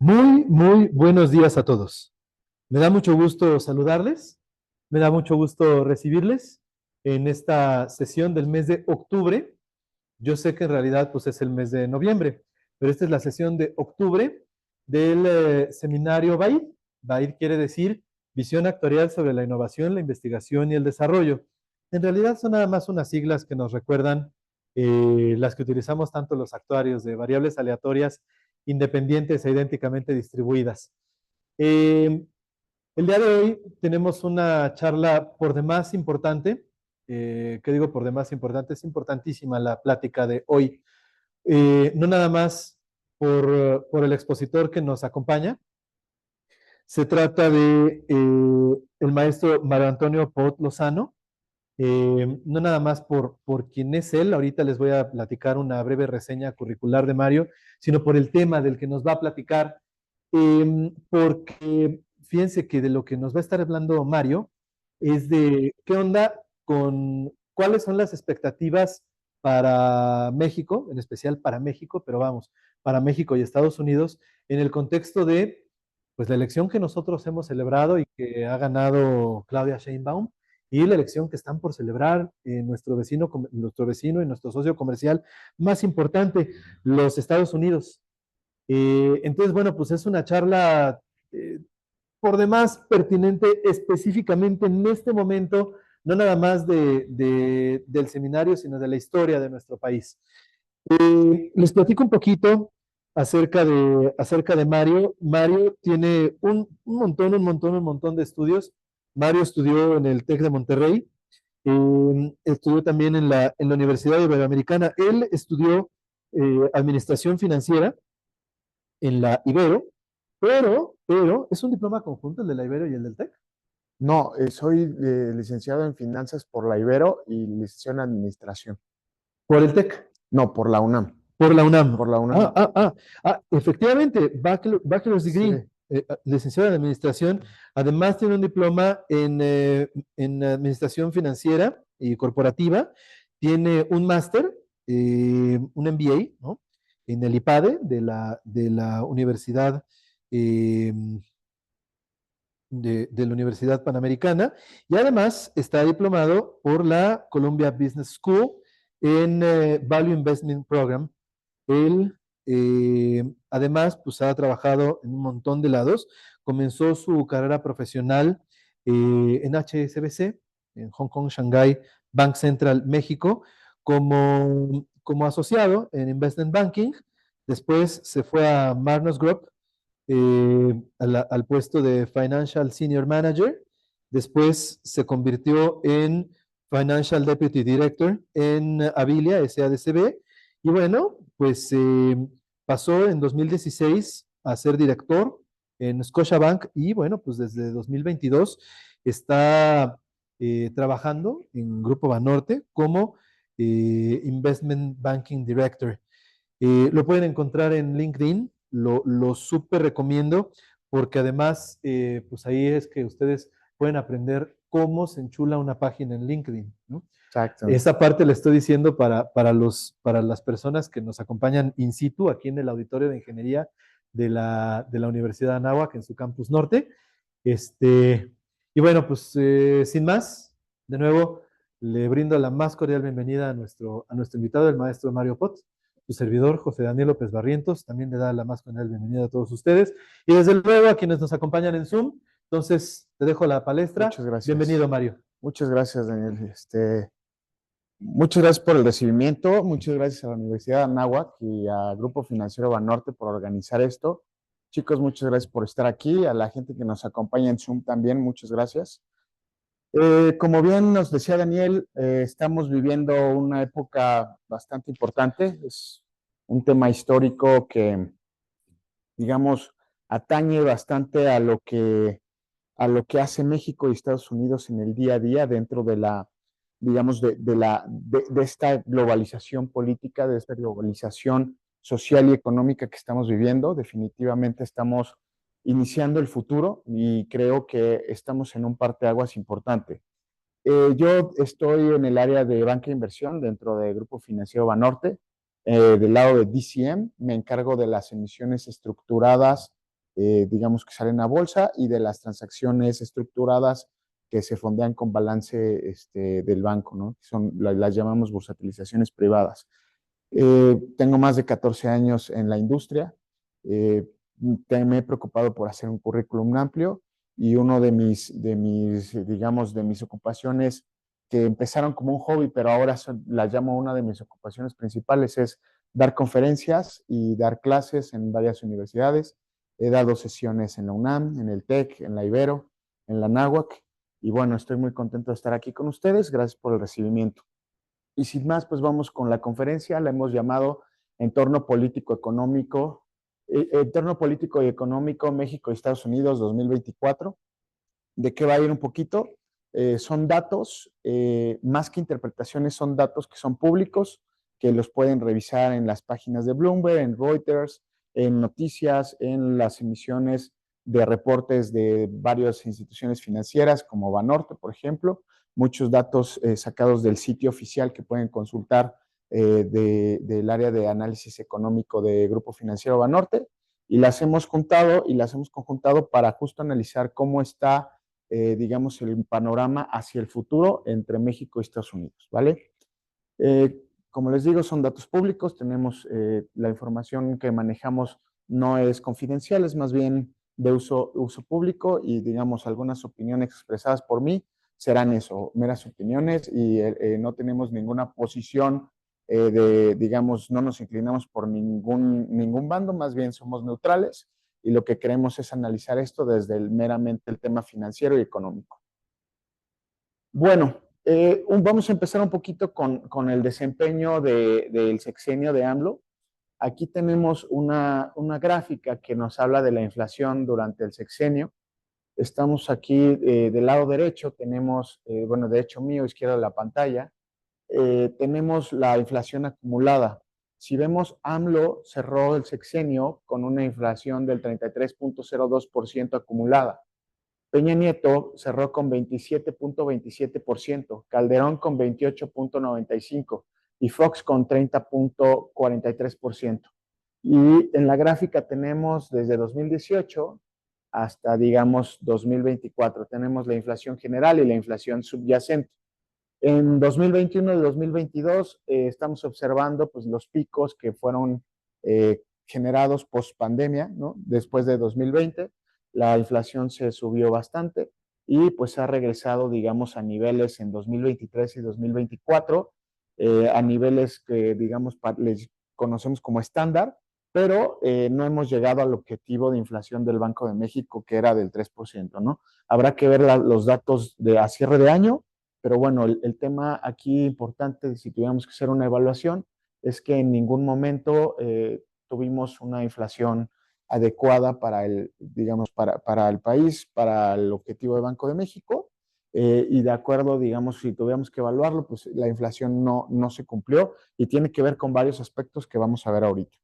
Muy buenos días a todos. Me da mucho gusto saludarles, me da mucho gusto recibirles en esta sesión del mes de octubre. Yo sé que en realidad pues es el mes de noviembre, pero esta es la sesión de octubre del seminario BAID. BAID quiere decir Visión Actuarial sobre la Innovación, la Investigación y el Desarrollo. En realidad son nada más unas siglas que nos recuerdan las que utilizamos tanto los actuarios de variables aleatorias independientes e idénticamente distribuidas. Eh, el día de hoy tenemos una charla por demás importante. ¿Qué digo por demás importante? Es importantísima la plática de hoy. No nada más por el expositor que nos acompaña. Se trata de el maestro Mario Antonio Pot Lozano. No nada más por quién es él, ahorita les voy a platicar una breve reseña curricular de Mario, sino por el tema del que nos va a platicar, porque fíjense que de lo que nos va a estar hablando Mario es de qué onda con cuáles son las expectativas para México, en especial para México, pero vamos, para México y Estados Unidos, en el contexto de pues la elección que nosotros hemos celebrado y que ha ganado Claudia Sheinbaum y la elección que están por celebrar nuestro vecino y nuestro socio comercial más importante, los Estados Unidos. Entonces, bueno, pues es una charla eh, por demás pertinente específicamente en este momento, no nada más del seminario, sino de la historia de nuestro país. Les platico un poquito acerca de Mario. Mario tiene un montón de estudios. Mario estudió en el TEC de Monterrey, estudió también en la Universidad Iberoamericana. Él estudió Administración Financiera en la Ibero, pero es un diploma conjunto el de la Ibero y el del TEC. No, soy licenciado en finanzas por la Ibero y licenciado en administración. Por el TEC, No, por la UNAM. por la UNAM. Por la UNAM. Efectivamente, Bachelor's Degree, Sí. licenciado en Administración. Además tiene un diploma en Administración Financiera y Corporativa. Tiene un máster, un MBA, ¿no? En el IPADE de la Universidad eh, de la Universidad Panamericana, y además está diplomado por la Columbia Business School en Value Investment Program. Él, además, pues ha trabajado en un montón de lados. Comenzó su carrera profesional en HSBC, en Hong Kong, Shanghai, Bank Central, México, como asociado en Investment Banking. Después se fue a Marnos Group, al puesto de Financial Senior Manager. Después se convirtió en Financial Deputy Director en Avilia, SADCB. Y bueno, pues pasó en 2016 a ser director en Scotiabank y bueno, pues desde 2022 está trabajando en Grupo Banorte como Investment Banking Director. Lo pueden encontrar en LinkedIn, lo súper recomiendo, porque además, pues ahí es que ustedes pueden aprender cómo se enchula una página en LinkedIn, ¿no? Exacto. Esa parte le estoy diciendo para las personas que nos acompañan in situ aquí en el auditorio de ingeniería de la Universidad de Anáhuac en su campus norte. Y bueno, pues sin más, de nuevo le brindo la más cordial bienvenida a nuestro invitado, el maestro Mario Pot. Su servidor, José Daniel López Barrientos, también le da la más cordial bienvenida a todos ustedes. Y desde luego a quienes nos acompañan en Zoom. Entonces, te dejo la palestra. Muchas gracias. Bienvenido, Mario. Muchas gracias, Daniel. Muchas gracias por el recibimiento. Muchas gracias a la Universidad de Anáhuac y a Grupo Financiero Banorte por organizar esto. Chicos, muchas gracias por estar aquí. A la gente que nos acompaña en Zoom también, muchas gracias. Como bien nos decía Daniel, estamos viviendo una época bastante importante. Es un tema histórico que, digamos, atañe bastante a lo que hace México y Estados Unidos en el día a día dentro de la, digamos, de esta globalización política, de esta globalización social y económica que estamos viviendo. Definitivamente estamos iniciando el futuro y creo que estamos en un parteaguas importante. Yo estoy en el área de banca de inversión dentro del Grupo Financiero Banorte, del lado de DCM. Me encargo de las emisiones estructuradas digamos, que salen a bolsa y de las transacciones estructuradas que se fondean con balance del banco, ¿no? Las llamamos bursatilizaciones privadas. Tengo más de 14 años en la industria. Eh, Me he preocupado por hacer un currículum amplio y uno digamos, de mis ocupaciones que empezaron como un hobby, pero ahora las llamo una de mis ocupaciones principales, es dar conferencias y dar clases en varias universidades. He dado sesiones en la UNAM, en el TEC, en la Ibero, en la Anáhuac, y bueno, estoy muy contento de estar aquí con ustedes. Gracias por el recibimiento. Y sin más, pues vamos con la conferencia. La hemos llamado Entorno Político Económico, Entorno Político y Económico México y Estados Unidos 2024. ¿De qué va a ir un poquito? Son datos, más que interpretaciones, son datos que son públicos, que los pueden revisar en las páginas de Bloomberg, en Reuters, en noticias, en las emisiones de reportes de varias instituciones financieras, como Banorte, por ejemplo. Muchos datos sacados del sitio oficial que pueden consultar del área de análisis económico de Grupo Financiero Banorte. Y las hemos juntado y las hemos conjuntado para justo analizar cómo está digamos, el panorama hacia el futuro entre México y Estados Unidos, ¿vale? Como les digo, son datos públicos, tenemos la información que manejamos no es confidencial, es más bien de uso público y, digamos, algunas opiniones expresadas por mí serán eso, meras opiniones y no tenemos ninguna posición digamos, no nos inclinamos por ningún bando, más bien somos neutrales y lo que queremos es analizar esto desde meramente el tema financiero y económico. Bueno, vamos a empezar un poquito con el desempeño del sexenio de AMLO. Aquí tenemos una gráfica que nos habla de la inflación durante el sexenio. Estamos aquí del lado derecho, tenemos, bueno, de hecho mío, izquierda de la pantalla, tenemos la inflación acumulada. Si vemos, AMLO cerró el sexenio con una inflación del 33.02% acumulada. Peña Nieto cerró con 27.27%, Calderón con 28.95% y Fox con 30.43%. Y en la gráfica tenemos desde 2018 hasta, digamos, 2024. Tenemos la inflación general y la inflación subyacente. En 2021 y 2022 estamos observando pues, los picos que fueron generados post pandemia, ¿no? Después de 2020, la inflación se subió bastante y pues ha regresado, digamos, a niveles en 2023 y 2024, a niveles que, digamos, les conocemos como estándar, pero no hemos llegado al objetivo de inflación del Banco de México, que era del 3%, ¿no? Habrá que ver los datos a cierre de año, pero bueno, el tema aquí importante, si tuviéramos que hacer una evaluación, es que en ningún momento tuvimos una inflación adecuada para digamos, para el país, para el objetivo del Banco de México. Y de acuerdo, digamos, si tuviéramos que evaluarlo, pues la inflación no se cumplió y tiene que ver con varios aspectos que vamos a ver ahorita.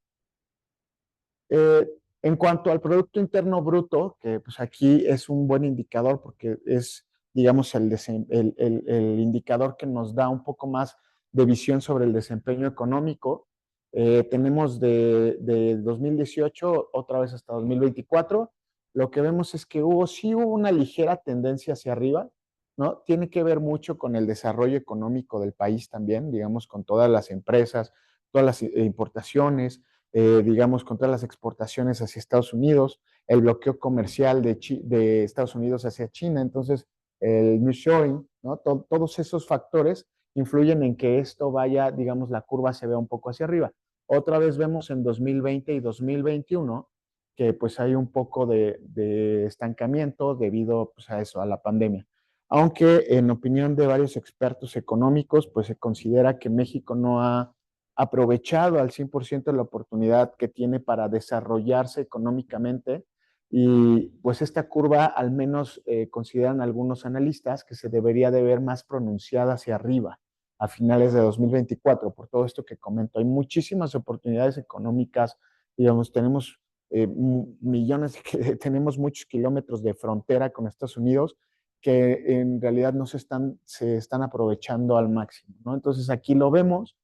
En cuanto al Producto Interno Bruto, que pues aquí es un buen indicador porque es, digamos, el indicador que nos da un poco más de visión sobre el desempeño económico. Tenemos de 2018 otra vez hasta 2024. Lo que vemos es que sí hubo una ligera tendencia hacia arriba, ¿no? Tiene que ver mucho con el desarrollo económico del país también, digamos, con todas las empresas, todas las importaciones, digamos, contra las exportaciones hacia Estados Unidos, el bloqueo comercial de Estados Unidos hacia China. Entonces, el nearshoring, ¿no? Todos esos factores influyen en que esto vaya, digamos, la curva se vea un poco hacia arriba. Otra vez vemos en 2020 y 2021 que pues hay un poco de estancamiento debido pues, a eso, a la pandemia. Aunque en opinión de varios expertos económicos, pues se considera que México no ha aprovechado al 100% la oportunidad que tiene para desarrollarse económicamente y pues esta curva al menos consideran algunos analistas que se debería de ver más pronunciada hacia arriba a finales de 2024 por todo esto que comento. Hay muchísimas oportunidades económicas, digamos, tenemos millones, tenemos muchos kilómetros de frontera con Estados Unidos que en realidad no se están aprovechando al máximo, ¿no? Entonces aquí lo vemos.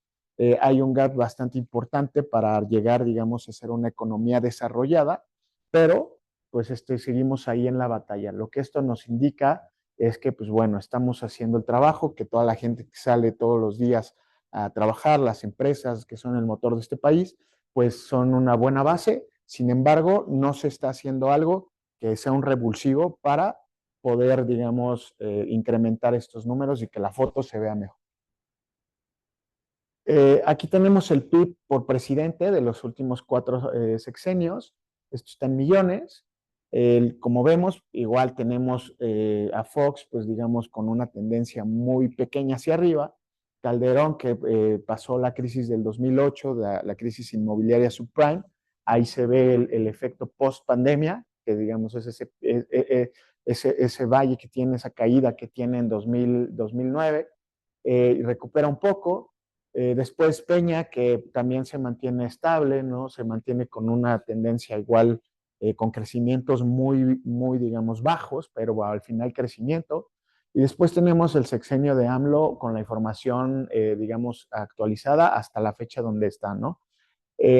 Hay un gap bastante importante para llegar, digamos, a ser una economía desarrollada, pero pues seguimos ahí en la batalla. Lo que esto nos indica es que, pues bueno, estamos haciendo el trabajo, que toda la gente que sale todos los días a trabajar, las empresas que son el motor de este país, pues son una buena base. Sin embargo, no se está haciendo algo que sea un revulsivo para poder, digamos, incrementar estos números y que la foto se vea mejor. Aquí tenemos el PIB por presidente de los últimos 4 sexenios. Esto está en millones. Como vemos, igual tenemos a Fox, pues digamos, con una tendencia muy pequeña hacia arriba. Calderón, que pasó la crisis del 2008, la crisis inmobiliaria subprime. Ahí se ve el efecto post-pandemia, que digamos es ese valle que tiene, esa caída que tiene en 2009. Y recupera un poco. Después Peña, que también se mantiene estable, ¿no? Se mantiene con una tendencia igual, con crecimientos muy, muy, digamos, bajos, pero al final crecimiento. Y después tenemos el sexenio de AMLO con la información, digamos, actualizada hasta la fecha donde está, ¿no?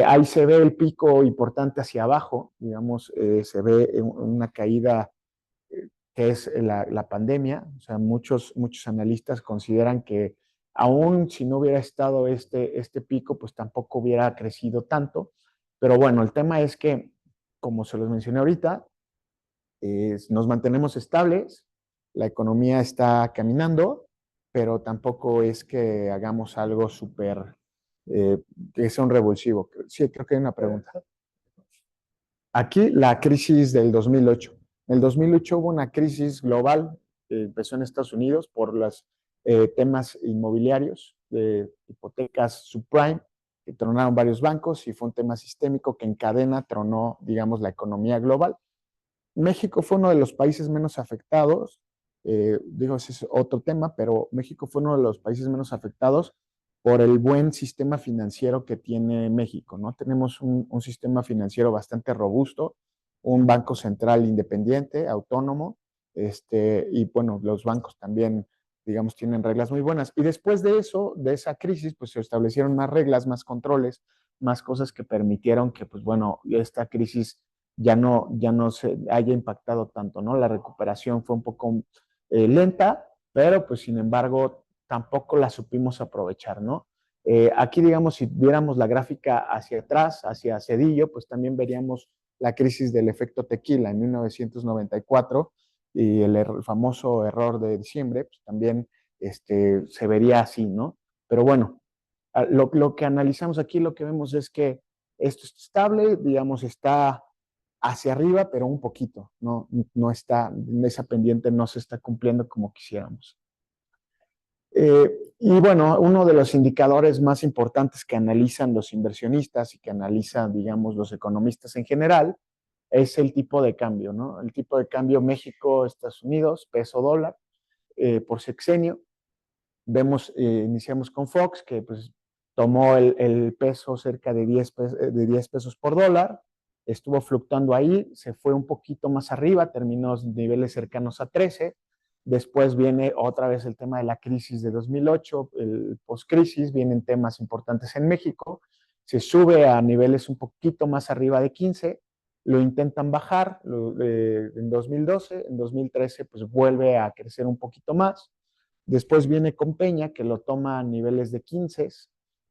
Ahí se ve el pico importante hacia abajo, digamos, se ve una caída que es la pandemia. O sea, muchos analistas consideran que aún si no hubiera estado este pico, pues tampoco hubiera crecido tanto. Pero bueno, el tema es que, como se los mencioné ahorita, nos mantenemos estables, la economía está caminando, pero tampoco es que hagamos algo súper, que sea un revulsivo. Sí, creo que hay una pregunta. Aquí la crisis del 2008. En el 2008 hubo una crisis global, empezó en Estados Unidos por los temas inmobiliarios, de hipotecas subprime, que tronaron varios bancos y fue un tema sistémico que tronó, digamos, la economía global. México fue uno de los países menos afectados, digo, ese es otro tema, pero México fue uno de los países menos afectados por el buen sistema financiero que tiene México, ¿no? Tenemos un sistema financiero bastante robusto, un banco central independiente, autónomo, y bueno, los bancos también, digamos, tienen reglas muy buenas. Y después de eso, de esa crisis, pues se establecieron más reglas, más controles, más cosas que permitieron que, pues bueno, esta crisis ya no se haya impactado tanto, ¿no? La recuperación fue un poco lenta, pero pues sin embargo tampoco la supimos aprovechar, ¿no? Aquí, digamos, si viéramos la gráfica hacia atrás, hacia Cedillo, pues también veríamos la crisis del efecto tequila en 1994 y el famoso error de diciembre, pues también se vería así, ¿no? Pero bueno, lo que analizamos aquí, lo que vemos es que esto es estable, digamos, está hacia arriba, pero un poquito, no está, esa pendiente no se está cumpliendo como quisiéramos. Y bueno, uno de los indicadores más importantes que analizan los inversionistas y que analizan, digamos, los economistas en general, es el tipo de cambio, ¿no? El tipo de cambio México-Estados Unidos, peso-dólar, por sexenio. Vemos, iniciamos con Fox, que pues tomó el peso cerca de 10 pesos por dólar, estuvo fluctuando ahí, se fue un poquito más arriba, terminó en niveles cercanos a 13. Después viene otra vez el tema de la crisis de 2008, el post-crisis, vienen temas importantes en México, se sube a niveles un poquito más arriba de 15, lo intentan bajar en 2012, en 2013 pues vuelve a crecer un poquito más. Después viene con Peña, que lo toma a niveles de 15,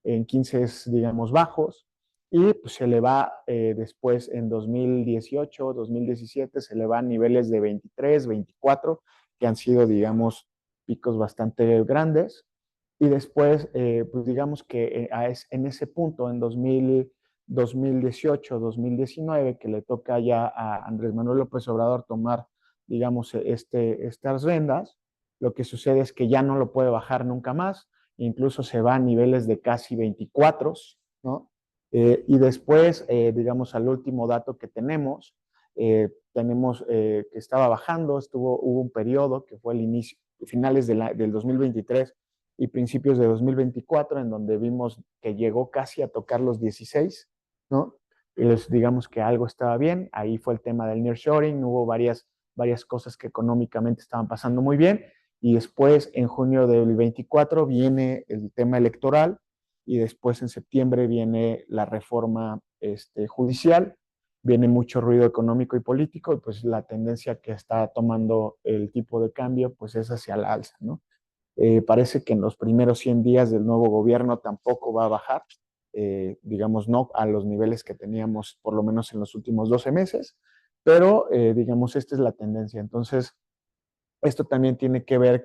en 15, digamos, bajos, y pues se le va después en 2018, 2017, se le va a niveles de 23, 24, que han sido, digamos, picos bastante grandes. Y después, pues digamos que en ese punto, en 2018, 2019, que le toca ya a Andrés Manuel López Obrador tomar, digamos, estas rendas, lo que sucede es que ya no lo puede bajar nunca más, incluso se va a niveles de casi 24, ¿no? Y después, digamos, al último dato que tenemos que estaba bajando, hubo un periodo que fue el inicio, finales del 2023 y principios de 2024, en donde vimos que llegó casi a tocar los 16, ¿no? Y digamos que algo estaba bien, ahí fue el tema del nearshoring, hubo varias cosas que económicamente estaban pasando muy bien, y después en junio del 24 viene el tema electoral y después en septiembre viene la reforma judicial viene mucho ruido económico y político, y pues la tendencia que está tomando el tipo de cambio pues es hacia la alza, ¿no? Parece que en los primeros 100 días del nuevo gobierno tampoco va a bajar, digamos, no a los niveles que teníamos por lo menos en los últimos 12 meses, pero digamos, esta es la tendencia. Entonces, esto también tiene que ver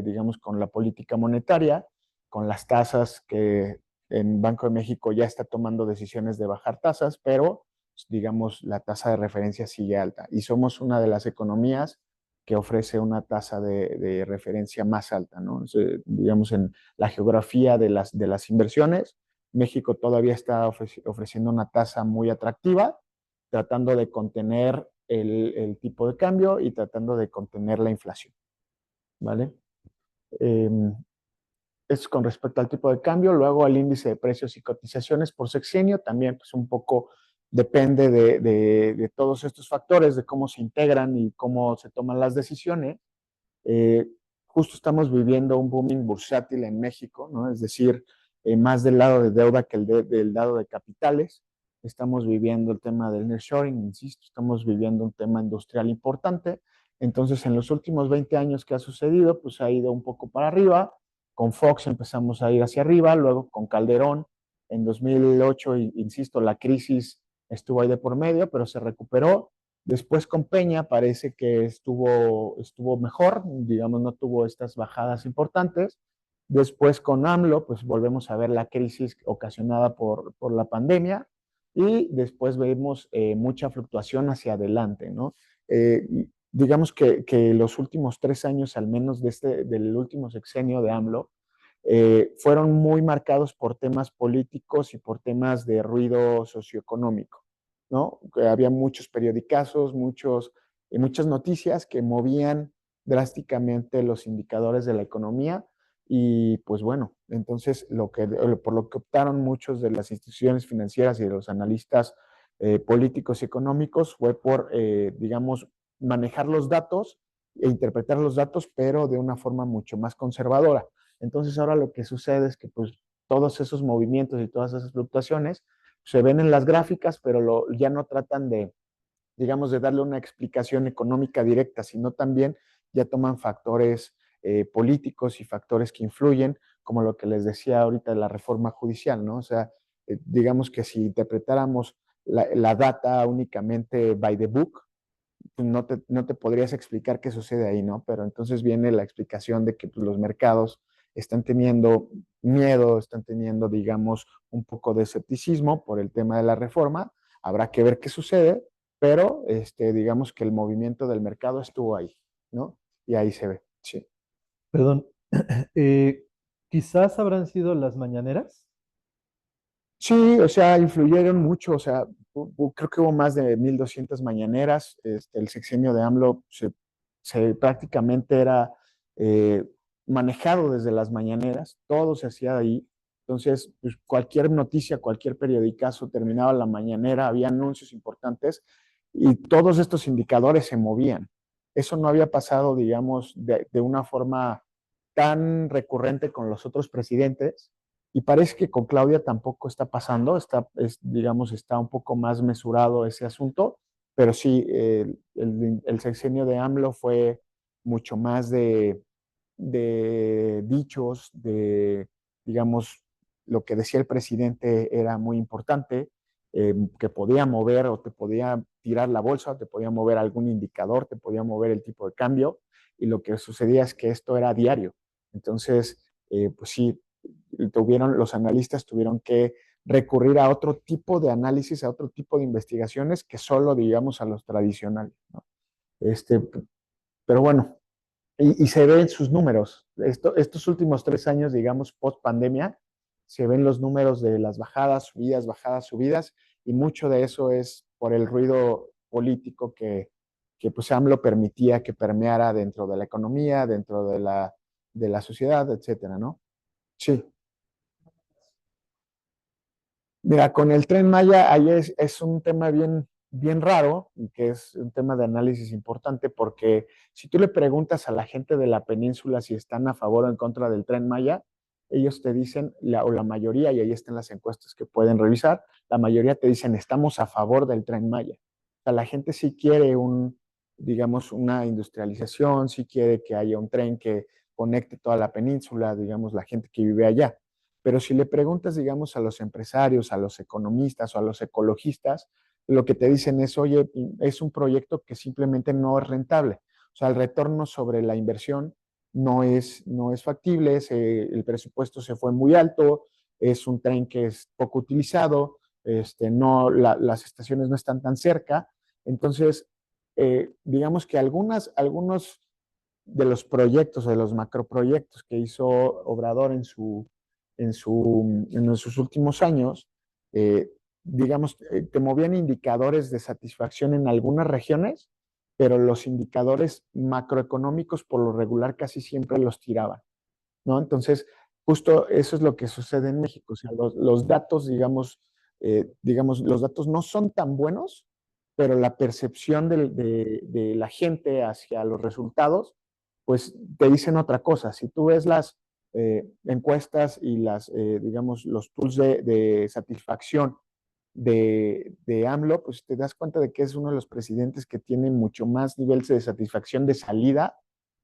digamos, con la política monetaria, con las tasas que en Banco de México ya está tomando decisiones de bajar tasas, pero digamos la tasa de referencia sigue alta y somos una de las economías que ofrece una tasa de referencia más alta, ¿no? Digamos, en la geografía de las inversiones, México todavía está ofreciendo una tasa muy atractiva, tratando de contener el tipo de cambio y tratando de contener la inflación, ¿vale? Eh, es con respecto al tipo de cambio. Luego al índice de precios y cotizaciones por sexenio, también pues un poco depende de todos estos factores, de cómo se integran y cómo se toman las decisiones. Eh, Justo estamos viviendo un booming bursátil en México, ¿no? Es decir, más del lado de deuda que del lado de capitales. Estamos viviendo el tema del nearshoring, insisto, estamos viviendo un tema industrial importante. Entonces, en los últimos 20 años que ha sucedido, pues ha ido un poco para arriba. Con Fox empezamos a ir hacia arriba, luego con Calderón en 2008, insisto, la crisis estuvo ahí de por medio, pero se recuperó. Después con Peña parece que estuvo mejor, digamos, no tuvo estas bajadas importantes. Después con AMLO, pues volvemos a ver la crisis ocasionada por la pandemia y después vemos mucha fluctuación hacia adelante, ¿no? Digamos que los últimos 3 años, al menos del último sexenio de AMLO, fueron muy marcados por temas políticos y por temas de ruido socioeconómico, ¿no? Había muchos periodicazos, muchas noticias que movían drásticamente los indicadores de la economía y pues bueno, entonces por lo que optaron muchos de las instituciones financieras y de los analistas políticos y económicos fue por, digamos, manejar los datos e interpretar los datos, pero de una forma mucho más conservadora. Entonces ahora lo que sucede es que pues todos esos movimientos y todas esas fluctuaciones se ven en las gráficas, pero ya no tratan de, digamos, de darle una explicación económica directa, sino también ya toman factores políticos y factores que influyen, como lo que les decía ahorita de la reforma judicial, ¿no? O sea, digamos que si interpretáramos la data únicamente by the book, no te podrías explicar qué sucede ahí, ¿no? Pero entonces viene la explicación de que pues, los mercados están teniendo miedo, están teniendo, digamos, un poco de escepticismo por el tema de la reforma. Habrá que ver qué sucede, pero digamos que el movimiento del mercado estuvo ahí, ¿no? Y ahí se ve, sí. Perdón, eh, quizás habrán sido las mañaneras. Sí, o sea, influyeron mucho, o sea, creo que hubo más de 1,200 mañaneras, el sexenio de AMLO prácticamente era eh, manejado desde las mañaneras, todo se hacía ahí, entonces pues, cualquier noticia, cualquier periodicazo terminaba la mañanera, había anuncios importantes y todos estos indicadores se movían. Eso no había pasado, digamos, de una forma tan recurrente con los otros presidentes. Y parece que con Claudia tampoco está pasando, digamos, está un poco más mesurado ese asunto, pero sí, el sexenio de AMLO fue mucho más de dichos, digamos, lo que decía el presidente era muy importante, que podía mover o te podía tirar la bolsa, te podía mover algún indicador, te podía mover el tipo de cambio, y lo que sucedía es que esto era diario. Entonces, pues sí, los analistas tuvieron que recurrir a otro tipo de análisis, a otro tipo de investigaciones que solo, digamos, a los tradicionales, ¿no? Este, pero bueno, y se ven sus números. Estos últimos 3 años, digamos, post pandemia, se ven los números de las bajadas, subidas, y mucho de eso es por el ruido político que pues AMLO permitía que permeara dentro de la economía, dentro de la sociedad, etcétera, ¿no? Sí. Mira, con el Tren Maya, ahí es un tema bien, bien raro, y que es un tema de análisis importante, porque si tú le preguntas a la gente de la península si están a favor o en contra del Tren Maya, ellos te dicen, o la mayoría, y ahí están las encuestas que pueden revisar, la mayoría te dicen, estamos a favor del Tren Maya. O sea, la gente sí quiere digamos, una industrialización, sí quiere que haya un tren que conecte toda la península, digamos, la gente que vive allá. Pero si le preguntas, digamos, a los empresarios, a los economistas o a los ecologistas, lo que te dicen es, oye, es un proyecto que simplemente no es rentable. O sea, el retorno sobre la inversión no es factible, el presupuesto se fue muy alto, es un tren que es poco utilizado, las estaciones no están tan cerca. Entonces, digamos que algunos de los proyectos, de los macroproyectos que hizo Obrador en sus últimos años, eh, digamos, te movían indicadores de satisfacción en algunas regiones, pero los indicadores macroeconómicos por lo regular casi siempre los tiraban, ¿no? Entonces, justo eso es lo que sucede en México. O sea, los datos, digamos, los datos no son tan buenos, pero la percepción de la gente hacia los resultados, pues te dicen otra cosa. Si tú ves las encuestas y digamos, los tools de satisfacción de AMLO, pues te das cuenta de que es uno de los presidentes que tiene mucho más nivel de satisfacción de salida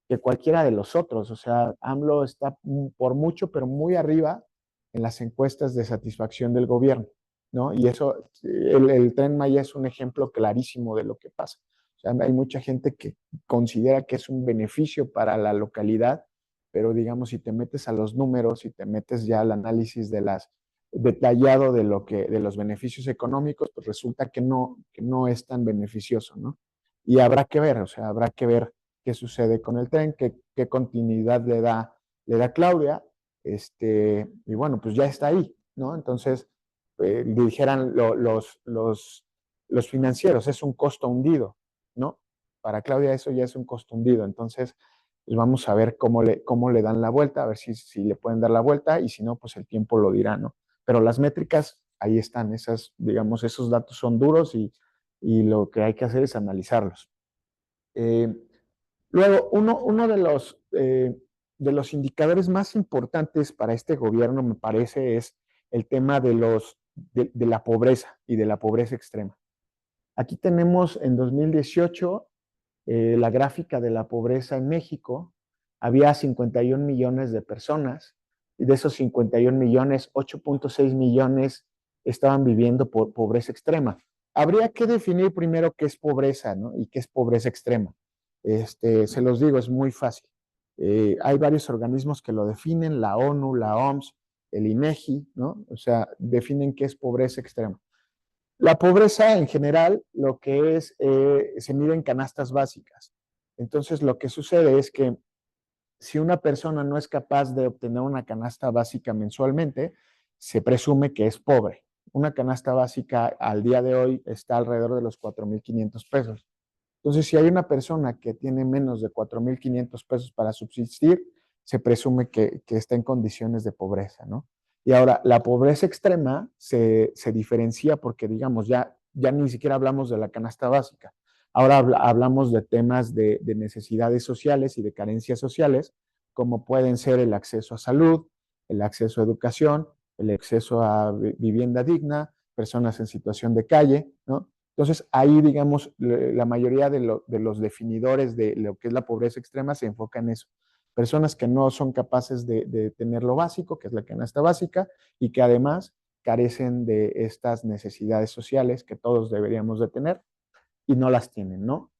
que cualquiera de los otros. O sea, AMLO está por mucho, pero muy arriba en las encuestas de satisfacción del gobierno, ¿no? Y eso, el Tren Maya es un ejemplo clarísimo de lo que pasa. O sea, hay mucha gente que considera que es un beneficio para la localidad, pero digamos, si te metes a los números, si te metes ya al análisis detallado de los beneficios económicos, pues resulta que no es tan beneficioso, ¿no? Y habrá que ver, o sea, habrá que ver qué sucede con el tren, qué continuidad le da Claudia, y bueno, pues ya está ahí, ¿no? Entonces, dijeran los financieros, es un costo hundido, ¿no? Para Claudia eso ya es un costo hundido, entonces, pues vamos a ver cómo le dan la vuelta, a ver si le pueden dar la vuelta, y si no, pues el tiempo lo dirá, ¿no? Pero las métricas, ahí están, digamos, esos datos son duros y lo que hay que hacer es analizarlos. Luego, uno de los indicadores más importantes para este gobierno, me parece, es el tema de la pobreza y de la pobreza extrema. Aquí tenemos en 2018 la gráfica de la pobreza en México. Había 51 millones de personas y de esos 51 millones, 8.6 millones estaban viviendo por pobreza extrema. Habría que definir primero qué es pobreza, ¿no? Y qué es pobreza extrema. Se los digo, es muy fácil. Hay varios organismos que lo definen, la ONU, la OMS, el INEGI, ¿no? O sea, definen qué es pobreza extrema. La pobreza en general, lo que se mide en canastas básicas. Entonces, lo que sucede es que si una persona no es capaz de obtener una canasta básica mensualmente, se presume que es pobre. Una canasta básica al día de hoy está alrededor de los 4,500 pesos. Entonces, si hay una persona que tiene menos de 4,500 pesos para subsistir, se presume que está en condiciones de pobreza, ¿no? Y ahora, la pobreza extrema se diferencia porque, digamos, ya ni siquiera hablamos de la canasta básica. Ahora hablamos de temas de necesidades sociales y de carencias sociales, como pueden ser el acceso a salud, el acceso a educación, el acceso a vivienda digna, personas en situación de calle, ¿no? Entonces, ahí, digamos, la mayoría de los definidores de lo que es la pobreza extrema se enfoca en eso. Personas que no son capaces de tener lo básico, que es la canasta básica, y que además carecen de estas necesidades sociales que todos deberíamos de tener y no las tienen, ¿no?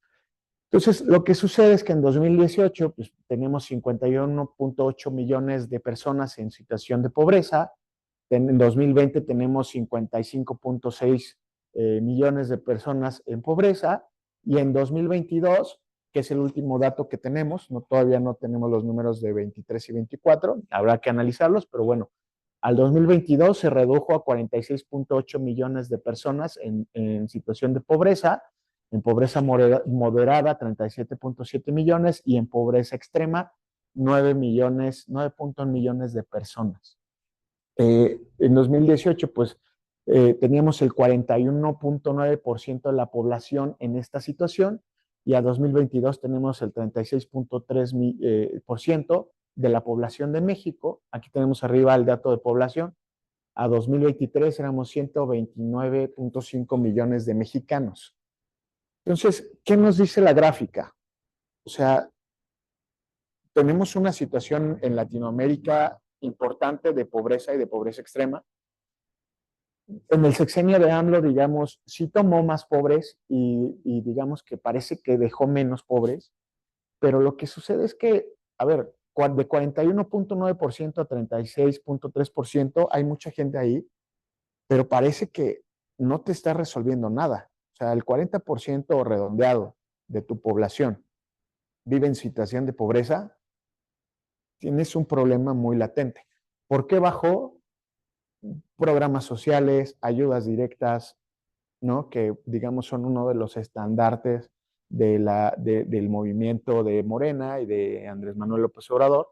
Entonces, lo que sucede es que en 2018 pues, tenemos 51.8 millones de personas en situación de pobreza. En 2020 tenemos 55.6 millones de personas en pobreza. Y en 2022, que es el último dato que tenemos, todavía no tenemos los números de 23 y 24, habrá que analizarlos, pero bueno, al 2022 se redujo a 46.8 millones de personas en situación de pobreza, en pobreza moderada 37.7 millones y en pobreza extrema 9.1 millones de personas. En 2018, pues teníamos el 41.9% de la población en esta situación y a 2022 tenemos el 36.3%, de la población de México, aquí tenemos arriba el dato de población, a 2023 éramos 129.5 millones de mexicanos. Entonces, ¿qué nos dice la gráfica? O sea, tenemos una situación en Latinoamérica importante de pobreza y de pobreza extrema. En el sexenio de AMLO, digamos, sí tomó más pobres y digamos que parece que dejó menos pobres, pero lo que sucede es que, a ver, de 41.9% a 36.3% hay mucha gente ahí, pero parece que no te está resolviendo nada. O sea, el 40% redondeado de tu población vive en situación de pobreza, tienes un problema muy latente. ¿Por qué bajó? Programas sociales, ayudas directas, ¿no? Que digamos son uno de los estandartes del movimiento de Morena y de Andrés Manuel López Obrador.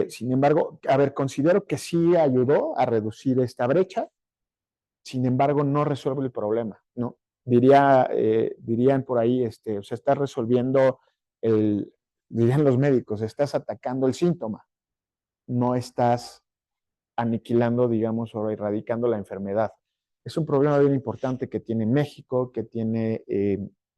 Sin embargo, a ver, considero que sí ayudó a reducir esta brecha, sin embargo, no resuelve el problema, ¿no? Dirían por ahí, o sea, estás resolviendo dirían los médicos, estás atacando el síntoma, no estás aniquilando, digamos, o erradicando la enfermedad. Es un problema bien importante que tiene México, que tiene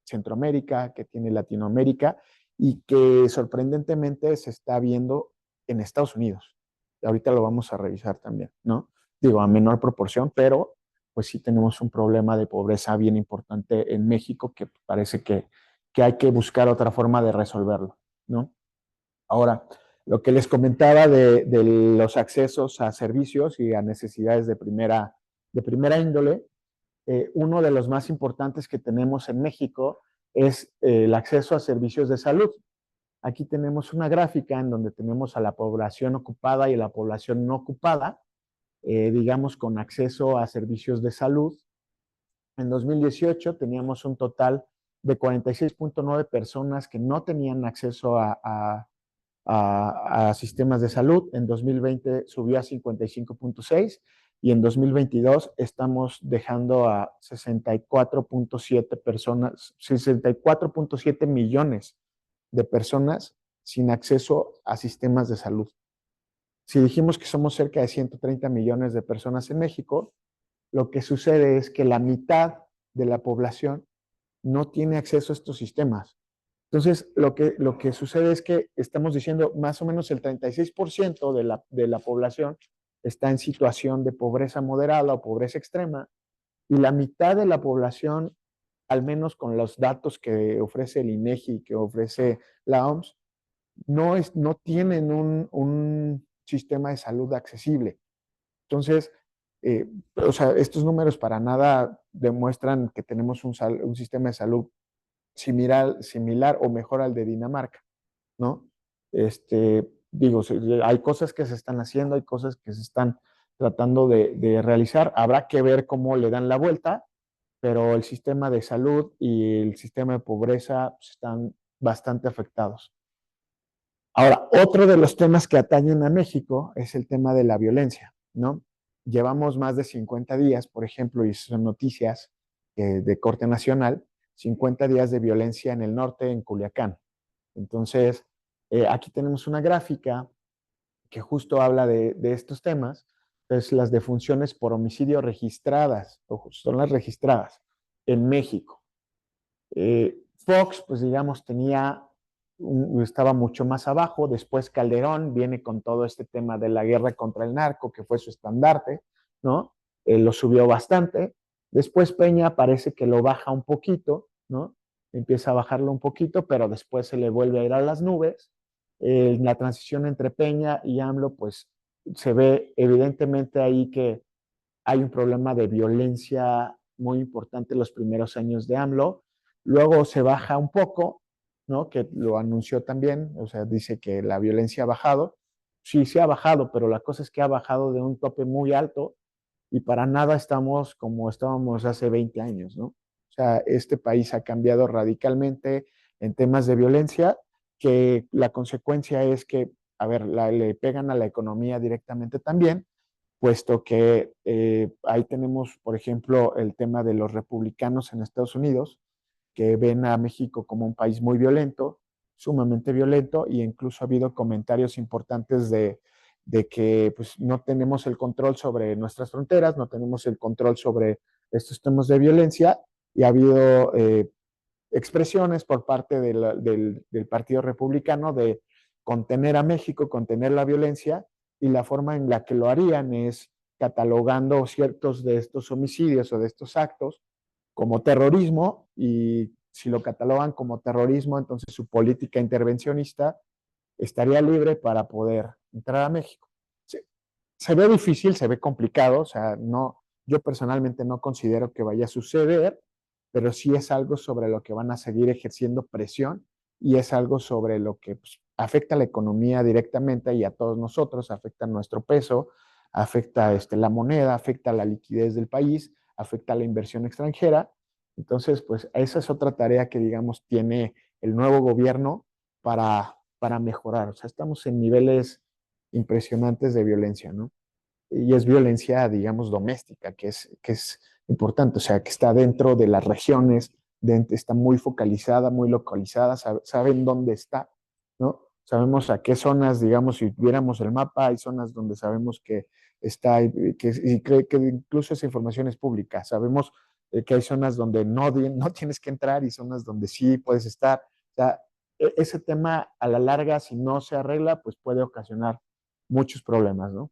Centroamérica, que tiene Latinoamérica y que sorprendentemente se está viendo en Estados Unidos. Ahorita lo vamos a revisar también, ¿no? Digo, a menor proporción, pero pues sí tenemos un problema de pobreza bien importante en México que parece que hay que buscar otra forma de resolverlo, ¿no? Ahora, lo que les comentaba de los accesos a servicios y a necesidades de primera índole, uno de los más importantes que tenemos en México es el acceso a servicios de salud. Aquí tenemos una gráfica en donde tenemos a la población ocupada y a la población no ocupada, digamos, con acceso a servicios de salud. En 2018 teníamos un total de 46.9 personas que no tenían acceso a sistemas de salud. En 2020 subió a 55.6 y en 2022 estamos dejando a 64.7 personas, 64.7 millones de personas sin acceso a sistemas de salud. Si dijimos que somos cerca de 130 millones de personas en México, lo que sucede es que la mitad de la población no tiene acceso a estos sistemas. Entonces, lo que sucede es que estamos diciendo más o menos el 36% de la población está en situación de pobreza moderada o pobreza extrema y la mitad de la población, al menos con los datos que ofrece el INEGI, que ofrece la OMS, no tienen un sistema de salud accesible. Entonces, o sea, estos números para nada demuestran que tenemos un sistema de salud similar o mejor al de Dinamarca, ¿no? Digo, hay cosas que se están haciendo, hay cosas que se están tratando de realizar. Habrá que ver cómo le dan la vuelta, pero el sistema de salud y el sistema de pobreza pues, están bastante afectados. Ahora, otro de los temas que atañen a México es el tema de la violencia, ¿no? Llevamos más de 50 días, por ejemplo, y son noticias de corte nacional, 50 días de violencia en el norte, en Culiacán. Entonces, aquí tenemos una gráfica que justo habla de estos temas, es las defunciones por homicidio registradas, son las registradas en México. Fox, pues digamos, estaba mucho más abajo, después Calderón viene con todo este tema de la guerra contra el narco, que fue su estandarte, ¿no? Lo subió bastante, después Peña parece que lo baja un poquito, ¿no? Empieza a bajarlo un poquito, pero después se le vuelve a ir a las nubes. La transición entre Peña y AMLO, pues se ve evidentemente ahí que hay un problema de violencia muy importante en los primeros años de AMLO. Luego se baja un poco, ¿no? Que lo anunció también, o sea, dice que la violencia ha bajado. Sí, sí ha bajado, pero la cosa es que ha bajado de un tope muy alto y para nada estamos como estábamos hace 20 años, ¿no? O sea, este país ha cambiado radicalmente en temas de violencia, que la consecuencia es que, a ver, le pegan a la economía directamente también, puesto que ahí tenemos, por ejemplo, el tema de los republicanos en Estados Unidos, que ven a México como un país muy violento, sumamente violento, y incluso ha habido comentarios importantes de que pues, no tenemos el control sobre nuestras fronteras, no tenemos el control sobre estos temas de violencia, y ha habido expresiones por parte del Partido Republicano de contener a México, contener la violencia, y la forma en la que lo harían es catalogando ciertos de estos homicidios o de estos actos como terrorismo, y si lo catalogan como terrorismo, entonces su política intervencionista estaría libre para poder entrar a México. Se ve difícil, se ve complicado, o sea, no, yo personalmente no considero que vaya a suceder, pero sí es algo sobre lo que van a seguir ejerciendo presión, y es algo sobre lo que pues, afecta a la economía directamente y a todos nosotros, afecta a nuestro peso, afecta la moneda, afecta a la liquidez del país, afecta a la inversión extranjera. Entonces, pues esa es otra tarea que, digamos, tiene el nuevo gobierno para mejorar. O sea, estamos en niveles impresionantes de violencia, ¿no? Y es violencia, digamos, doméstica, que es importante, o sea, que está dentro de las regiones, está muy focalizada, muy localizada, saben dónde está, ¿no? Sabemos a qué zonas, digamos, si viéramos el mapa, hay zonas donde sabemos que está, que incluso esa información es pública. Sabemos que hay zonas donde no tienes que entrar y zonas donde sí puedes estar. O sea, ese tema a la larga, si no se arregla, pues puede ocasionar muchos problemas, ¿no?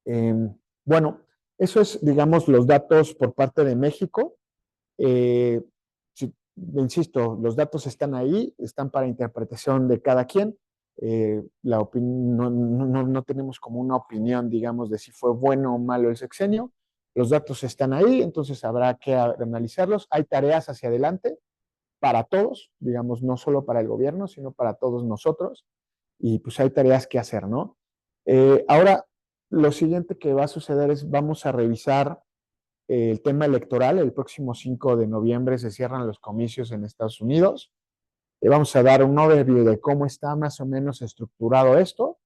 Eh, bueno, eso es, digamos, los datos por parte de México. Eh, Insisto, los datos están ahí, están para interpretación de cada quien. No tenemos como una opinión, digamos, de si fue bueno o malo el sexenio. Los datos están ahí, entonces habrá que analizarlos. Hay tareas hacia adelante para todos, digamos, no solo para el gobierno, sino para todos nosotros, y pues hay tareas que hacer, ¿no? Ahora, lo siguiente que va a suceder es, vamos a revisar el tema electoral. El próximo 5 de noviembre se cierran los comicios en Estados Unidos. Vamos a dar un overview de cómo está más o menos estructurado esto,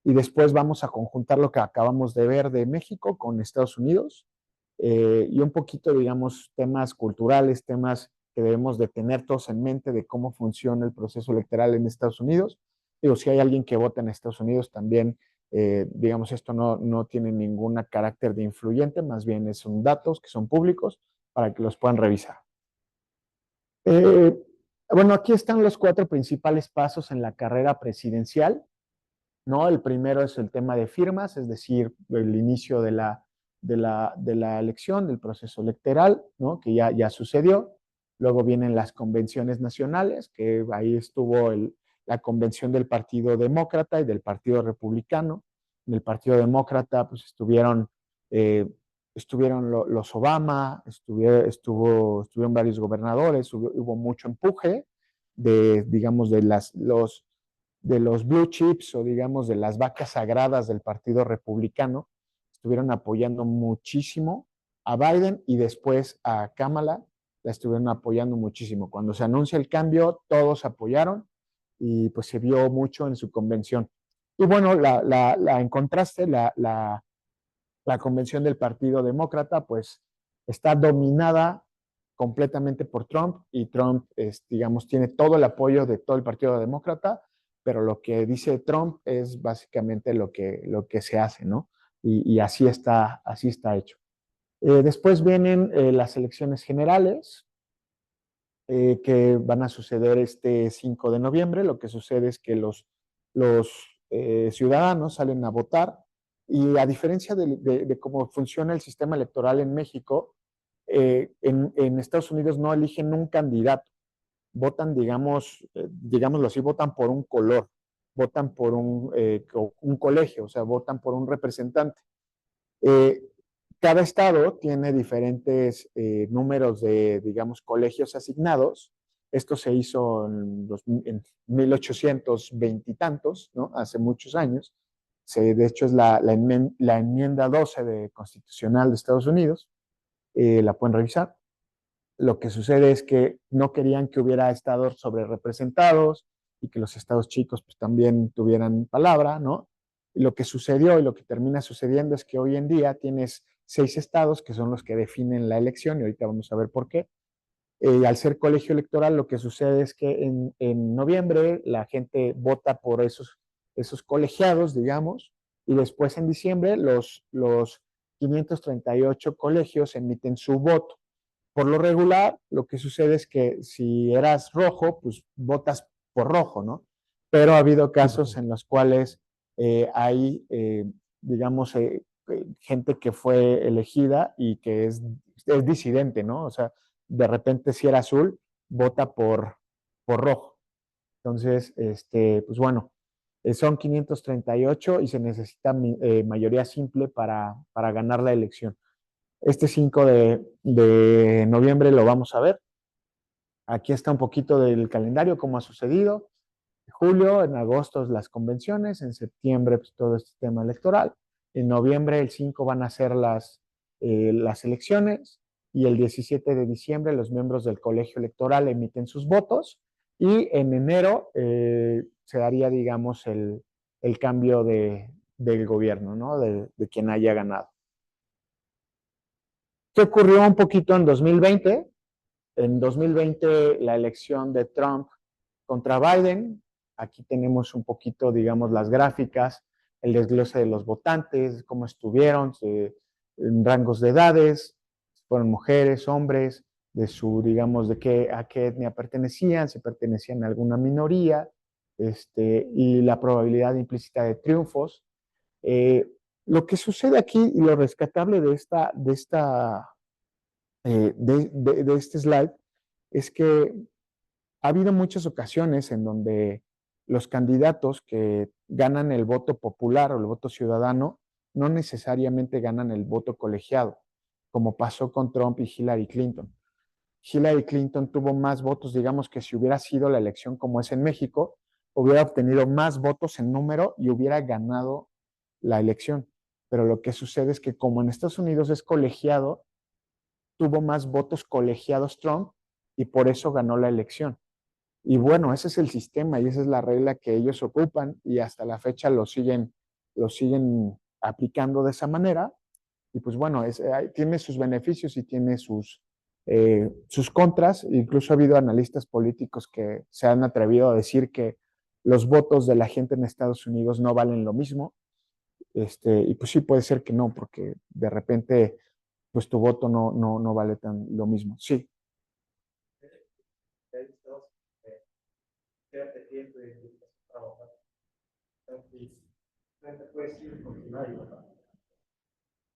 y después vamos a conjuntar lo que acabamos de ver de México con Estados Unidos, y un poquito, digamos, temas culturales, temas que debemos de tener todos en mente de cómo funciona el proceso electoral en Estados Unidos. Digo, si hay alguien que vota en Estados Unidos también, digamos, esto no tiene ningún carácter de influyente, más bien son datos que son públicos para que los puedan revisar. Eh, bueno, aquí están los 4 principales pasos en la carrera presidencial, ¿no? El primero es el tema de firmas, es decir, el inicio de la elección, del proceso electoral, ¿no? Que ya sucedió. Luego vienen las convenciones nacionales, que ahí estuvo la convención del Partido Demócrata y del Partido Republicano. En el Partido Demócrata pues estuvieron los Obama, estuvieron varios gobernadores, hubo mucho empuje digamos, de los blue chips, o digamos de las vacas sagradas del Partido Republicano. Estuvieron apoyando muchísimo a Biden, y después a Kamala la estuvieron apoyando muchísimo. Cuando se anuncia el cambio, todos apoyaron, y pues se vio mucho en su convención. Y bueno, en contraste, la convención del Partido Demócrata, pues está dominada completamente por Trump, y Trump, digamos, tiene todo el apoyo de todo el Partido Demócrata, pero lo que dice Trump es básicamente lo que se hace, ¿no? Y así está hecho. Después vienen las elecciones generales, que van a suceder este 5 de noviembre. Lo que sucede es que los ciudadanos salen a votar, y a diferencia de cómo funciona el sistema electoral en México, en Estados Unidos no eligen un candidato, votan, digámoslo así, votan por un color, votan por un colegio, o sea, votan por un representante. Eh, Cada estado tiene diferentes números de, digamos, colegios asignados. Esto se hizo en 1820 y tantos, ¿no? Hace muchos años. De hecho, es la enmienda 12 constitucional de Estados Unidos. La pueden revisar. Lo que sucede es que no querían que hubiera estados sobre representados, y que los estados chicos pues también tuvieran palabra, ¿no? Y lo que sucedió y lo que termina sucediendo es que hoy en día tienes 6 estados que son los que definen la elección, y ahorita vamos a ver por qué. Al ser colegio electoral, lo que sucede es que en noviembre la gente vota por esos colegiados, digamos, y después en diciembre los 538 colegios emiten su voto. Por lo regular, lo que sucede es que si eras rojo, pues votas por rojo, ¿no? Pero ha habido casos en los cuales hay, digamos, gente que fue elegida y que es disidente, ¿no? O sea, de repente si era azul, vota por rojo. Entonces, pues bueno, son 538 y se necesita mayoría simple para ganar la elección. Este 5 de noviembre lo vamos a ver. Aquí está un poquito del calendario, cómo ha sucedido. En julio, en agosto las convenciones, en septiembre pues, todo este tema electoral. En noviembre, el 5 van a ser las elecciones y el 17 de diciembre los miembros del colegio electoral emiten sus votos y en enero se daría, digamos, el cambio del gobierno, ¿no? De quien haya ganado. ¿Qué ocurrió un poquito en 2020? En 2020, la elección de Trump contra Biden. Aquí tenemos un poquito, digamos, las gráficas, el desglose de los votantes, cómo estuvieron, en rangos de edades, fueron mujeres, hombres, de su, digamos, a qué etnia pertenecían, si pertenecían a alguna minoría, y la probabilidad implícita de triunfos. Eh, lo que sucede aquí y lo rescatable de este slide es que ha habido muchas ocasiones en donde los candidatos que ganan el voto popular o el voto ciudadano no necesariamente ganan el voto colegiado, como pasó con Trump y Hillary Clinton. Hillary Clinton tuvo más votos, digamos que si hubiera sido la elección como es en México, hubiera obtenido más votos en número y hubiera ganado la elección. Pero lo que sucede es que como en Estados Unidos es colegiado, tuvo más votos colegiados Trump y por eso ganó la elección. Y bueno, ese es el sistema y esa es la regla que ellos ocupan y hasta la fecha lo siguen aplicando de esa manera. Y pues bueno, tiene sus beneficios y tiene sus contras. Incluso ha habido analistas políticos que se han atrevido a decir que los votos de la gente en Estados Unidos no valen lo mismo. Y pues sí puede ser que no, porque de repente pues tu voto no vale tan lo mismo. Sí.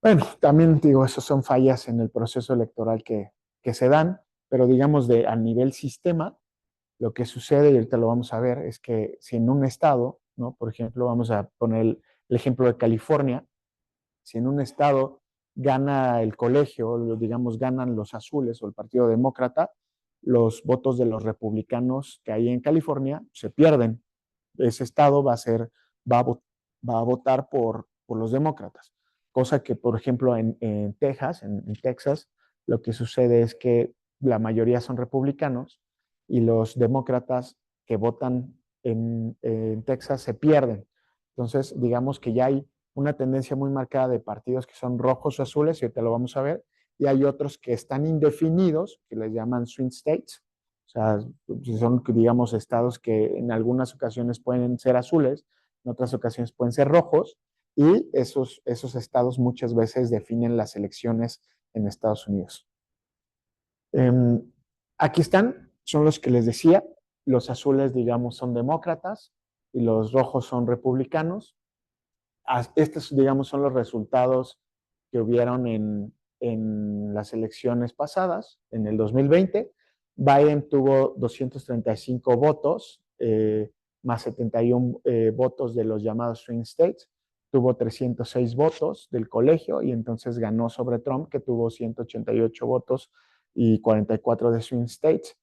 Bueno, también digo, eso son fallas en el proceso electoral que se dan, pero digamos a nivel sistema, lo que sucede, y ahorita lo vamos a ver, es que si en un estado, ¿no? Por ejemplo, vamos a poner el ejemplo de California, si en un estado gana el colegio, digamos, ganan los azules o el Partido Demócrata, los votos de los republicanos que hay en California se pierden. Ese estado va a, va a votar por los demócratas. Cosa que, por ejemplo, en Texas, en Texas, lo que sucede es que la mayoría son republicanos y los demócratas que votan en Texas se pierden. Entonces, digamos que ya hay una tendencia muy marcada de partidos que son rojos o azules, y ahorita lo vamos a ver, y hay otros que están indefinidos, que les llaman swing states, o sea, son, digamos, estados que en algunas ocasiones pueden ser azules, en otras ocasiones pueden ser rojos, y esos estados muchas veces definen las elecciones en Estados Unidos. Aquí están, son los que les decía, los azules, digamos, son demócratas y los rojos son republicanos. Estos, digamos, son los resultados que hubieron en las elecciones pasadas, en el 2020. Biden tuvo 235 votos, más 71 votos de los llamados swing states. Tuvo 306 votos del colegio y entonces ganó sobre Trump, que tuvo 188 votos y 44 de swing states,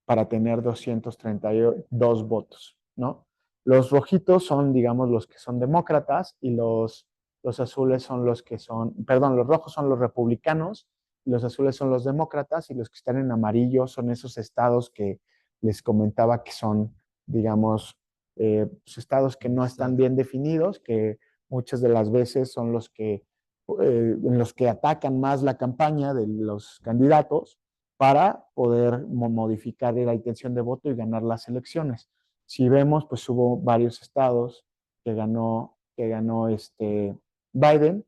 para tener 232 votos, ¿no? Los rojitos son, digamos, los que son demócratas y los azules son los que son, perdón, los rojos son los republicanos, los azules son los demócratas y los que están en amarillo son esos estados que les comentaba que son, digamos, estados que no están bien definidos, que muchas de las veces son en los que atacan más la campaña de los candidatos para poder modificar la intención de voto y ganar las elecciones. Si vemos, pues hubo varios estados que ganó Biden,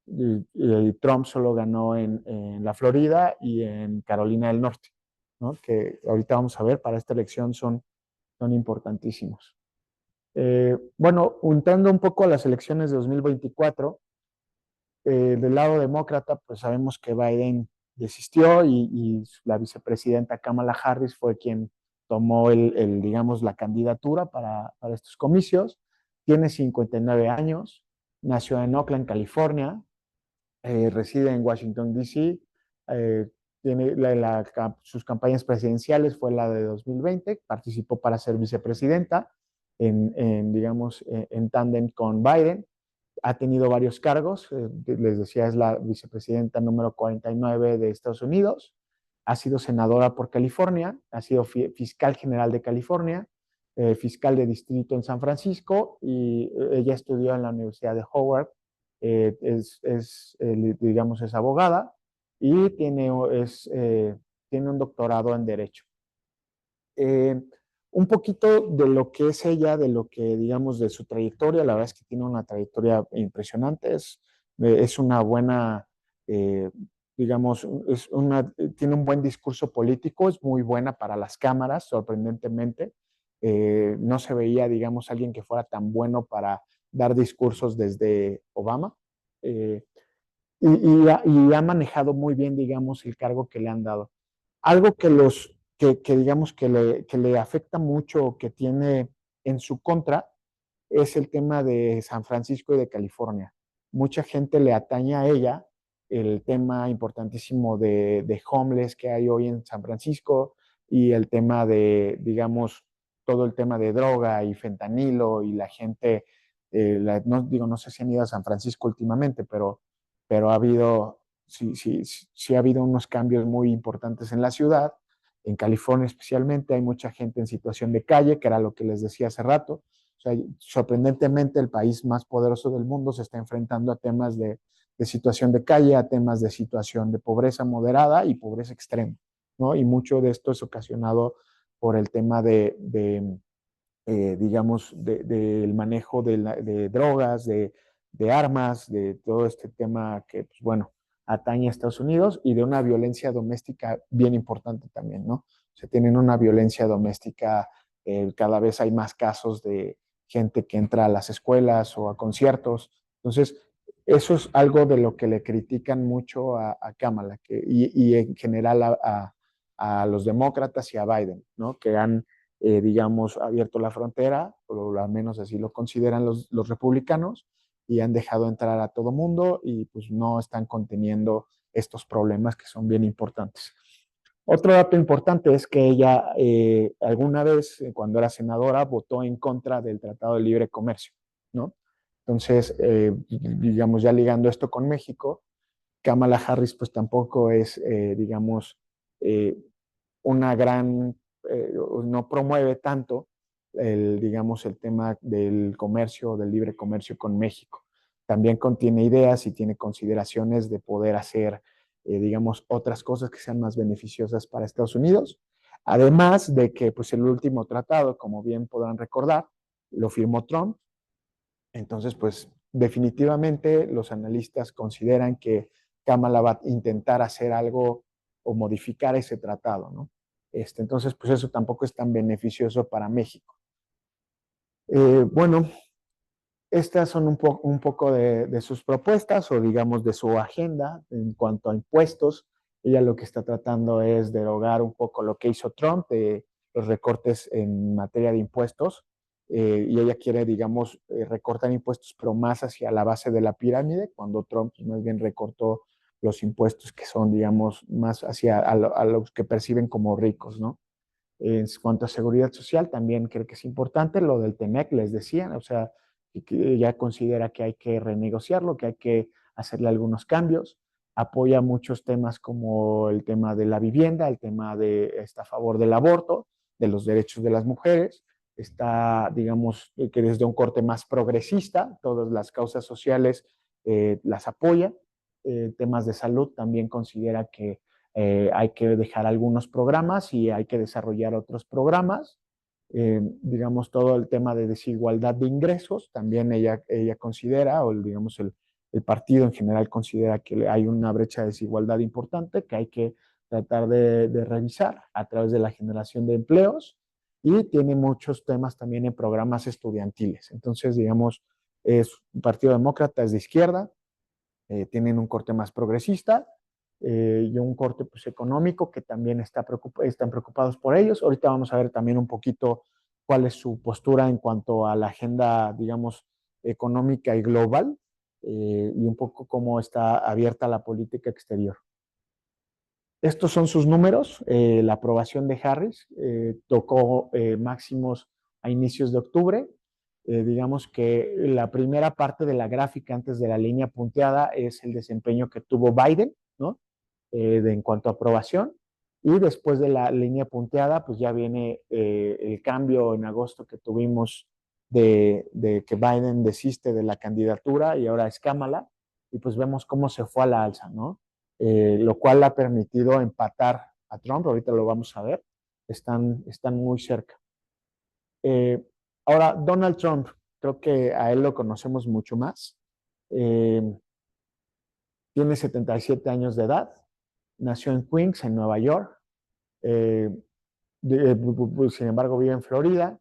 y Trump solo ganó en la Florida y en Carolina del Norte, ¿no? Que ahorita vamos a ver, para esta elección son importantísimos. Bueno, entrando un poco a las elecciones de 2024, del lado demócrata, pues sabemos que Biden desistió y la vicepresidenta Kamala Harris fue quien tomó digamos, la candidatura para estos comicios. Tiene 59 años, nació en Oakland, California, reside en Washington, D.C., eh, sus campañas presidenciales fue la de 2020, participó para ser vicepresidenta digamos, en tándem con Biden. Ha tenido varios cargos, les decía, es la vicepresidenta número 49 de Estados Unidos, ha sido senadora por California, ha sido fiscal general de California, fiscal de distrito en San Francisco, y ella estudió en la Universidad de Howard, digamos, es abogada y tiene un doctorado en Derecho. Un poquito de lo que es ella, de lo que, digamos, de su trayectoria. La verdad es que tiene una trayectoria impresionante, es una buena, digamos, tiene un buen discurso político, es muy buena para las cámaras, sorprendentemente. No se veía, digamos, alguien que fuera tan bueno para dar discursos desde Obama. Eh, y ha manejado muy bien, digamos, el cargo que le han dado. Algo que digamos que le afecta mucho, que tiene en su contra, es el tema de San Francisco y de California. Mucha gente le atañe a ella el tema importantísimo de homeless que hay hoy en San Francisco, y el tema de, digamos, todo el tema de droga y fentanilo, y la gente, no sé si han ido a San Francisco últimamente, pero sí ha habido unos cambios muy importantes en la ciudad. En California especialmente hay mucha gente en situación de calle, que era lo que les decía hace rato. O sea, sorprendentemente, el país más poderoso del mundo se está enfrentando a temas de situación de calle, a temas de situación de pobreza moderada y pobreza extrema, ¿no? Y mucho de esto es ocasionado por el tema digamos, del manejo de drogas, de armas, de todo este tema que, pues bueno, atañe a Estados Unidos, y de una violencia doméstica bien importante también, ¿no? Se tienen una violencia doméstica, cada vez hay más casos de gente que entra a las escuelas o a conciertos. Entonces, eso es algo de lo que le critican mucho a Kamala, y en general a los demócratas y a Biden, ¿no? Que han, digamos, abierto la frontera, o al menos así lo consideran los republicanos, y han dejado entrar a todo mundo, y pues no están conteniendo estos problemas que son bien importantes. Otro dato importante es que ella alguna vez, cuando era senadora, votó en contra del Tratado de Libre Comercio, ¿no? Entonces, digamos, ya ligando esto con México, Kamala Harris pues tampoco es, digamos, eh, una gran, no promueve tanto digamos, el tema del comercio, del libre comercio con México. También contiene ideas y tiene consideraciones de poder hacer, digamos, otras cosas que sean más beneficiosas para Estados Unidos. Además de que, pues, el último tratado, como bien podrán recordar, lo firmó Trump. Entonces, pues, definitivamente los analistas consideran que Kamala va a intentar hacer algo o modificar ese tratado, ¿no? Entonces, pues eso tampoco es tan beneficioso para México. Bueno, estas son un poco de sus propuestas, o digamos de su agenda en cuanto a impuestos. Ella lo que está tratando es derogar un poco lo que hizo Trump, los recortes en materia de impuestos, y ella quiere, digamos, recortar impuestos, pero más hacia la base de la pirámide, cuando Trump más bien recortó los impuestos que son, digamos, más hacia a los que perciben como ricos, ¿no? En cuanto a seguridad social, también creo que es importante lo del TEMEC, les decían, o sea, que ella considera que hay que renegociarlo, que hay que hacerle algunos cambios. Apoya muchos temas como el tema de la vivienda, el tema está a favor del aborto, de los derechos de las mujeres, está, digamos, que desde un corte más progresista, todas las causas sociales las apoya. Temas de salud, también considera que hay que dejar algunos programas y hay que desarrollar otros programas. Digamos, todo el tema de desigualdad de ingresos, también ella considera, o digamos el partido en general considera que hay una brecha de desigualdad importante que hay que tratar de revisar a través de la generación de empleos, y tiene muchos temas también en programas estudiantiles. Entonces, digamos, es un partido demócrata, es de izquierda, tienen un corte más progresista, y un corte pues, económico que también están preocupados por ellos. Ahorita vamos a ver también un poquito cuál es su postura en cuanto a la agenda, digamos, económica y global, y un poco cómo está abierta la política exterior. Estos son sus números. La aprobación de Harris tocó máximos a inicios de octubre. Digamos que la primera parte de la gráfica antes de la línea punteada es el desempeño que tuvo Biden, ¿no? En cuanto a aprobación. Y después de la línea punteada, pues ya viene el cambio en agosto que tuvimos de que Biden desiste de la candidatura y ahora es Kamala. Y pues vemos cómo se fue a la alza, ¿no? Lo cual ha permitido empatar a Trump. Ahorita lo vamos a ver. Están muy cerca. Eh, Ahora, Donald Trump, creo que a él lo conocemos mucho más. Eh, Tiene 77 años de edad, nació en Queens, en Nueva York. Eh, Sin embargo, vive en Florida.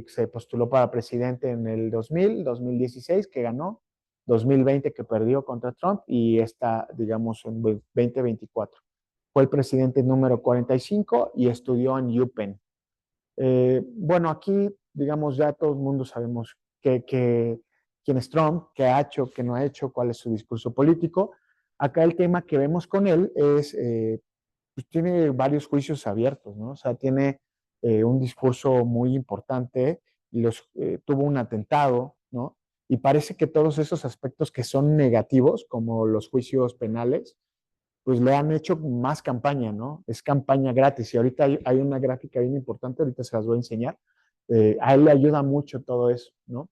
Se postuló para presidente en el 2016, que ganó, 2020, que perdió contra Trump, y está, digamos, en 2024. Fue el presidente número 45 y estudió en UPenn. Bueno, aquí, digamos, ya todo el mundo sabemos quién es Trump, qué ha hecho, qué no ha hecho, cuál es su discurso político. Acá el tema que vemos con él es, pues tiene varios juicios abiertos, ¿no? O sea, tiene un discurso muy importante y tuvo un atentado, ¿no? Y parece que todos esos aspectos que son negativos, como los juicios penales, pues le han hecho más campaña, ¿no? Es campaña gratis. Y ahorita hay una gráfica bien importante, ahorita se las voy a enseñar. A él le ayuda mucho todo eso, ¿no?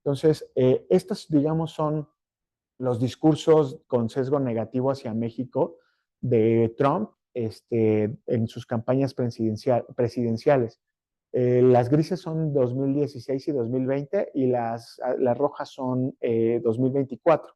Entonces, estos, digamos, son los discursos con sesgo negativo hacia México de Trump en sus campañas presidenciales. Las grises son 2016 y 2020 y las rojas son 2024.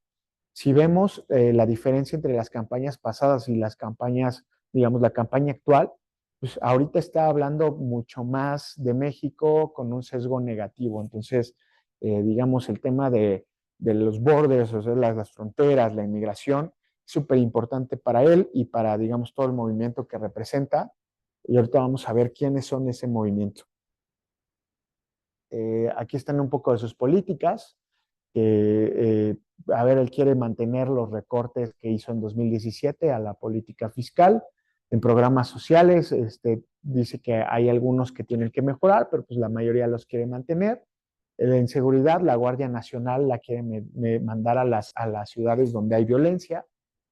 Si vemos la diferencia entre las campañas pasadas y las campañas, digamos, la campaña actual, pues ahorita está hablando mucho más de México con un sesgo negativo. Entonces, digamos, el tema de los borders, o sea, las fronteras, la inmigración, es súper importante para él y para, digamos, todo el movimiento que representa. Y ahorita vamos a ver quiénes son ese movimiento. Aquí están un poco de sus políticas. A ver, él quiere mantener los recortes que hizo en 2017 a la política fiscal. En programas sociales, dice que hay algunos que tienen que mejorar, pero pues la mayoría los quiere mantener. En seguridad, la Guardia Nacional la quiere mandar a las ciudades donde hay violencia.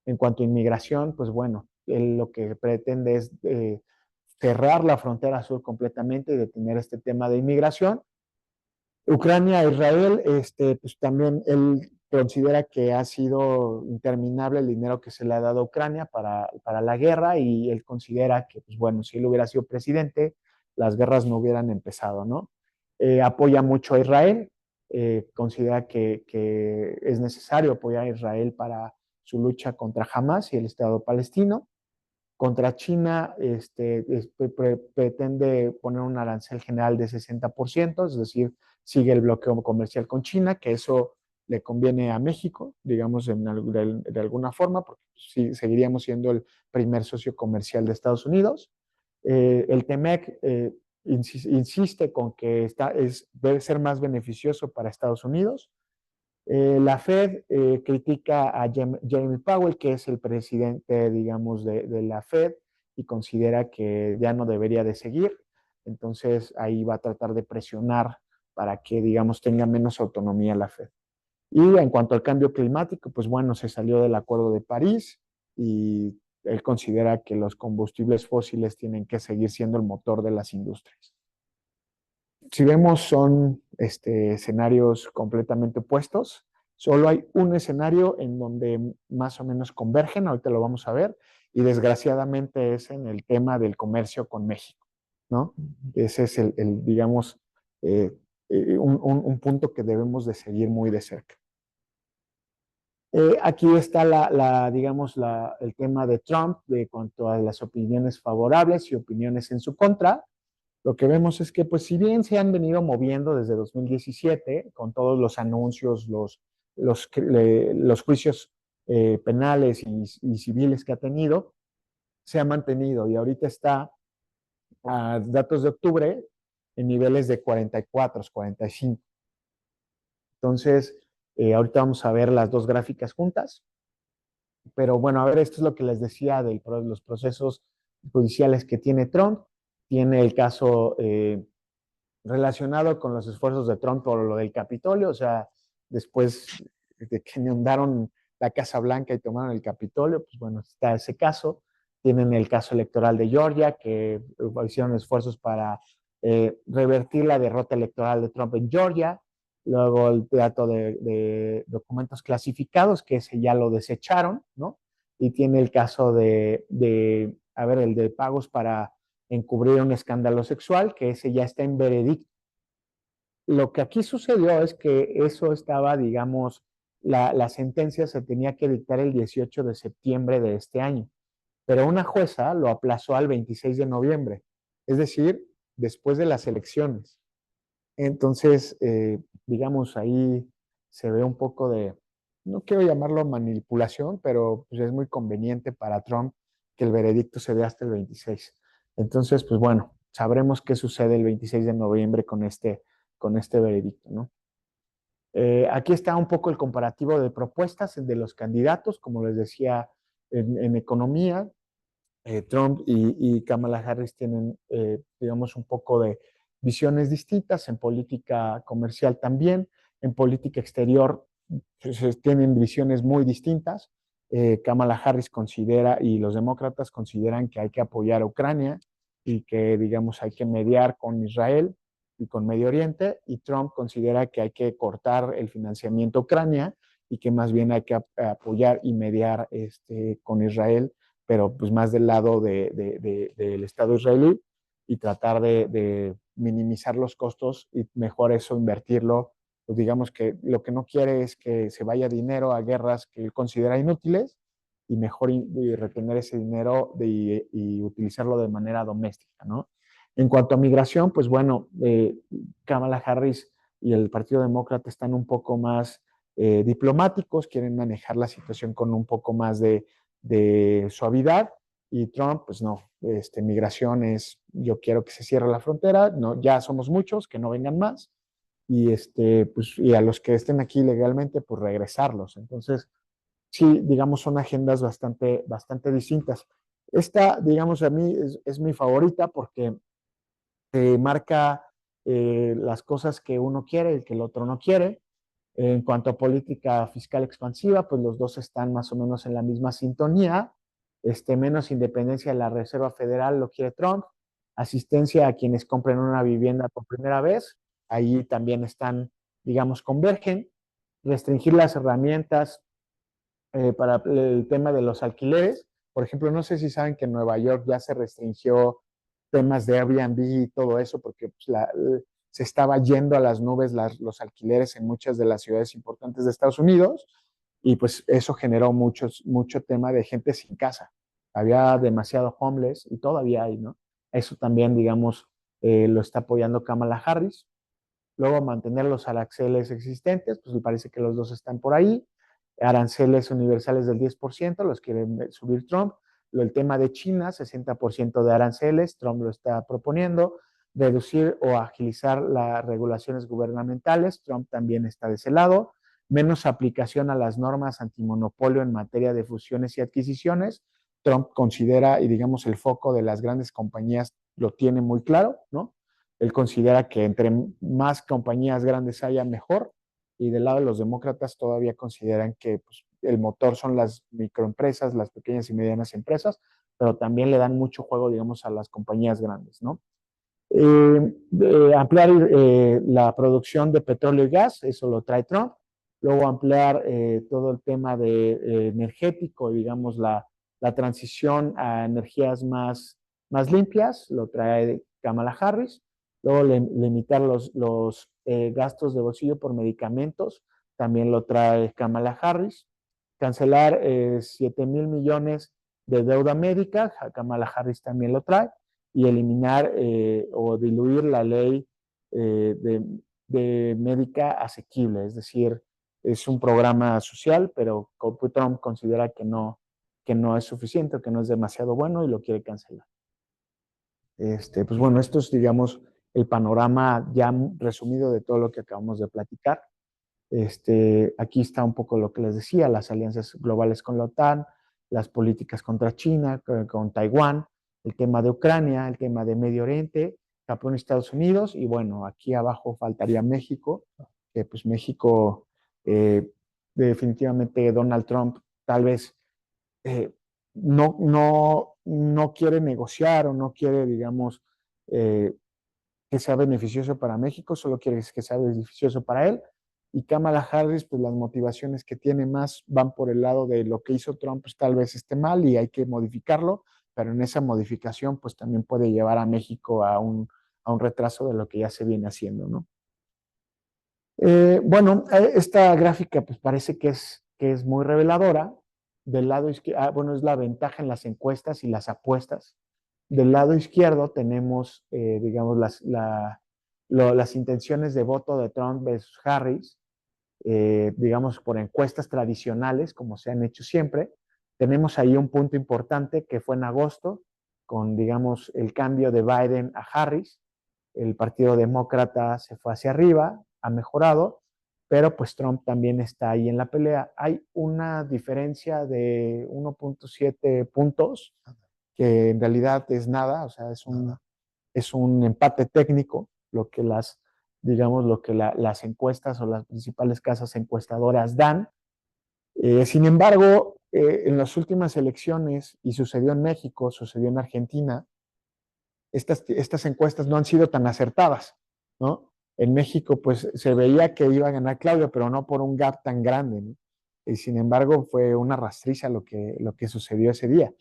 En cuanto a inmigración, pues bueno, él lo que pretende es cerrar la frontera sur completamente y detener este tema de inmigración. Ucrania e Israel, pues también él considera que ha sido interminable el dinero que se le ha dado a Ucrania para la guerra, y él considera que, pues bueno, si él hubiera sido presidente, las guerras no hubieran empezado, ¿no? Apoya mucho a Israel, considera que es necesario apoyar a Israel para su lucha contra Hamas y el Estado palestino. Contra China, pretende poner un arancel general de 60%, es decir, sigue el bloqueo comercial con China, que eso le conviene a México, digamos, de alguna forma, porque sí, seguiríamos siendo el primer socio comercial de Estados Unidos. El TEMEC insiste con que debe ser más beneficioso para Estados Unidos. La Fed critica a Jeremy Powell, que es el presidente, digamos, de la Fed, y considera que ya no debería de seguir. Entonces ahí va a tratar de presionar para que, digamos, tenga menos autonomía la Fed. Y en cuanto al cambio climático, pues bueno, se salió del Acuerdo de París y él considera que los combustibles fósiles tienen que seguir siendo el motor de las industrias. Si vemos, son escenarios completamente opuestos. Solo hay un escenario en donde más o menos convergen, ahorita lo vamos a ver, y desgraciadamente es en el tema del comercio con México, ¿no? Ese es digamos, un punto que debemos de seguir muy de cerca. Aquí está digamos, el tema de Trump de cuanto a las opiniones favorables y opiniones en su contra. Lo que vemos es que, pues, si bien se han venido moviendo desde 2017 con todos los anuncios, los juicios penales y civiles que ha tenido, se ha mantenido y ahorita está a datos de octubre en niveles de 44, 45. Entonces, ahorita vamos a ver las dos gráficas juntas. Pero bueno, a ver, esto es lo que les decía de los procesos judiciales que tiene Trump. Tiene el caso relacionado con los esfuerzos de Trump por lo del Capitolio, o sea, después de que inundaron la Casa Blanca y tomaron el Capitolio, pues bueno, está ese caso. Tienen el caso electoral de Georgia, que hicieron esfuerzos para revertir la derrota electoral de Trump en Georgia. Luego el trato de documentos clasificados, que ese ya lo desecharon, ¿no? Y tiene el caso a ver, el de pagos para encubrir un escándalo sexual, que ese ya está en veredicto. Lo que aquí sucedió es que eso estaba, digamos, la sentencia se tenía que dictar el 18 de septiembre de este año, pero una jueza lo aplazó al 26 de noviembre, es decir, después de las elecciones. Entonces, digamos, ahí se ve un poco de, no quiero llamarlo manipulación, pero pues es muy conveniente para Trump que el veredicto se dé hasta el 26. Entonces, pues bueno, sabremos qué sucede el 26 de noviembre con este veredicto, ¿no? Aquí está un poco el comparativo de propuestas de los candidatos, como les decía, en economía, Trump y Kamala Harris tienen, digamos, un poco de visiones distintas, en política comercial también, en política exterior pues, tienen visiones muy distintas. Kamala Harris considera y los demócratas consideran que hay que apoyar a Ucrania y que, digamos, hay que mediar con Israel y con Medio Oriente, y Trump considera que hay que cortar el financiamiento a Ucrania y que más bien hay que apoyar y mediar con Israel, pero pues más del lado del Estado israelí y tratar de minimizar los costos y mejor eso invertirlo. Pues digamos que lo que no quiere es que se vaya dinero a guerras que él considera inútiles y mejor retener ese dinero y utilizarlo de manera doméstica, ¿no? En cuanto a migración, pues bueno, Kamala Harris y el Partido Demócrata están un poco más diplomáticos, quieren manejar la situación con un poco más de suavidad, y Trump, pues no, migración es, yo quiero que se cierre la frontera, no, ya somos muchos, que no vengan más, y, pues, y a los que estén aquí legalmente, pues regresarlos. Entonces, sí, digamos, son agendas bastante distintas. Esta, digamos, a mí es mi favorita porque marca las cosas que uno quiere y que el otro no quiere. En cuanto a política fiscal expansiva, pues los dos están más o menos en la misma sintonía. Menos independencia de la Reserva Federal lo quiere Trump. Asistencia a quienes compren una vivienda por primera vez. Ahí también están, digamos, convergen. Restringir las herramientas para el tema de los alquileres. Por ejemplo, no sé si saben que en Nueva York ya se restringió temas de Airbnb y todo eso, porque pues, se estaba yendo a las nubes los alquileres en muchas de las ciudades importantes de Estados Unidos, y pues eso generó mucho tema de gente sin casa. Había demasiado homeless y todavía hay, ¿no? Eso también, digamos, lo está apoyando Kamala Harris. Luego, mantener los aranceles existentes, pues me parece que los dos están por ahí. Aranceles universales del 10%, los quiere subir Trump. El tema de China, 60% de aranceles, Trump lo está proponiendo. Reducir o agilizar las regulaciones gubernamentales, Trump también está de ese lado. Menos aplicación a las normas antimonopolio en materia de fusiones y adquisiciones. Trump considera, y digamos el foco de las grandes compañías lo tiene muy claro, ¿no? Él considera que entre más compañías grandes haya, mejor. Y del lado de los demócratas todavía consideran que pues, el motor son las microempresas, las pequeñas y medianas empresas, pero también le dan mucho juego, digamos, a las compañías grandes, ¿no? Ampliar la producción de petróleo y gas, eso lo trae Trump. Luego ampliar todo el tema de energético, digamos, La transición a energías más limpias lo trae Kamala Harris. Luego limitar los gastos de bolsillo por medicamentos también lo trae Kamala Harris. Cancelar 7,000 millones de deuda médica, Kamala Harris también lo trae. Y eliminar o diluir la ley de médica asequible, es decir, es un programa social, pero Trump considera que no es suficiente, que no es demasiado bueno y lo quiere cancelar. Pues bueno, esto es, digamos, el panorama ya resumido de todo lo que acabamos de platicar. Aquí está un poco lo que les decía, las alianzas globales con la OTAN, las políticas contra China, con Taiwán, el tema de Ucrania, el tema de Medio Oriente, Japón y Estados Unidos, y bueno, aquí abajo faltaría México, que pues México, definitivamente Donald Trump tal vez eh, no quiere negociar o no quiere, digamos, eh, que sea beneficioso para México, solo quiere que sea beneficioso para él. Y Kamala Harris, pues las motivaciones que tiene más van por el lado de lo que hizo Trump, pues tal vez esté mal y hay que modificarlo, pero en esa modificación, pues también puede llevar a México a un retraso de lo que ya se viene haciendo, ¿no? Bueno, esta gráfica pues parece que es muy reveladora. Del lado izquierdo, bueno, es la ventaja en las encuestas y las apuestas. Del lado izquierdo tenemos, digamos, las intenciones de voto de Trump versus Harris, digamos, por encuestas tradicionales, como se han hecho siempre. Tenemos ahí un punto importante que fue en agosto, con, digamos, el cambio de Biden a Harris. El Partido Demócrata se fue hacia arriba, ha mejorado, pero pues Trump también está ahí en la pelea. Hay una diferencia de 1,7 puntos, que en realidad es nada, o sea, es un empate técnico, lo que digamos, lo que las encuestas o las principales casas encuestadoras dan. Sin embargo, en las últimas elecciones, y sucedió en México, sucedió en Argentina, estas encuestas no han sido tan acertadas, ¿no? En México, pues se veía que iba a ganar Claudio, pero no por un gap tan grande, ¿no? Y sin embargo, fue una rastriza lo que sucedió ese día.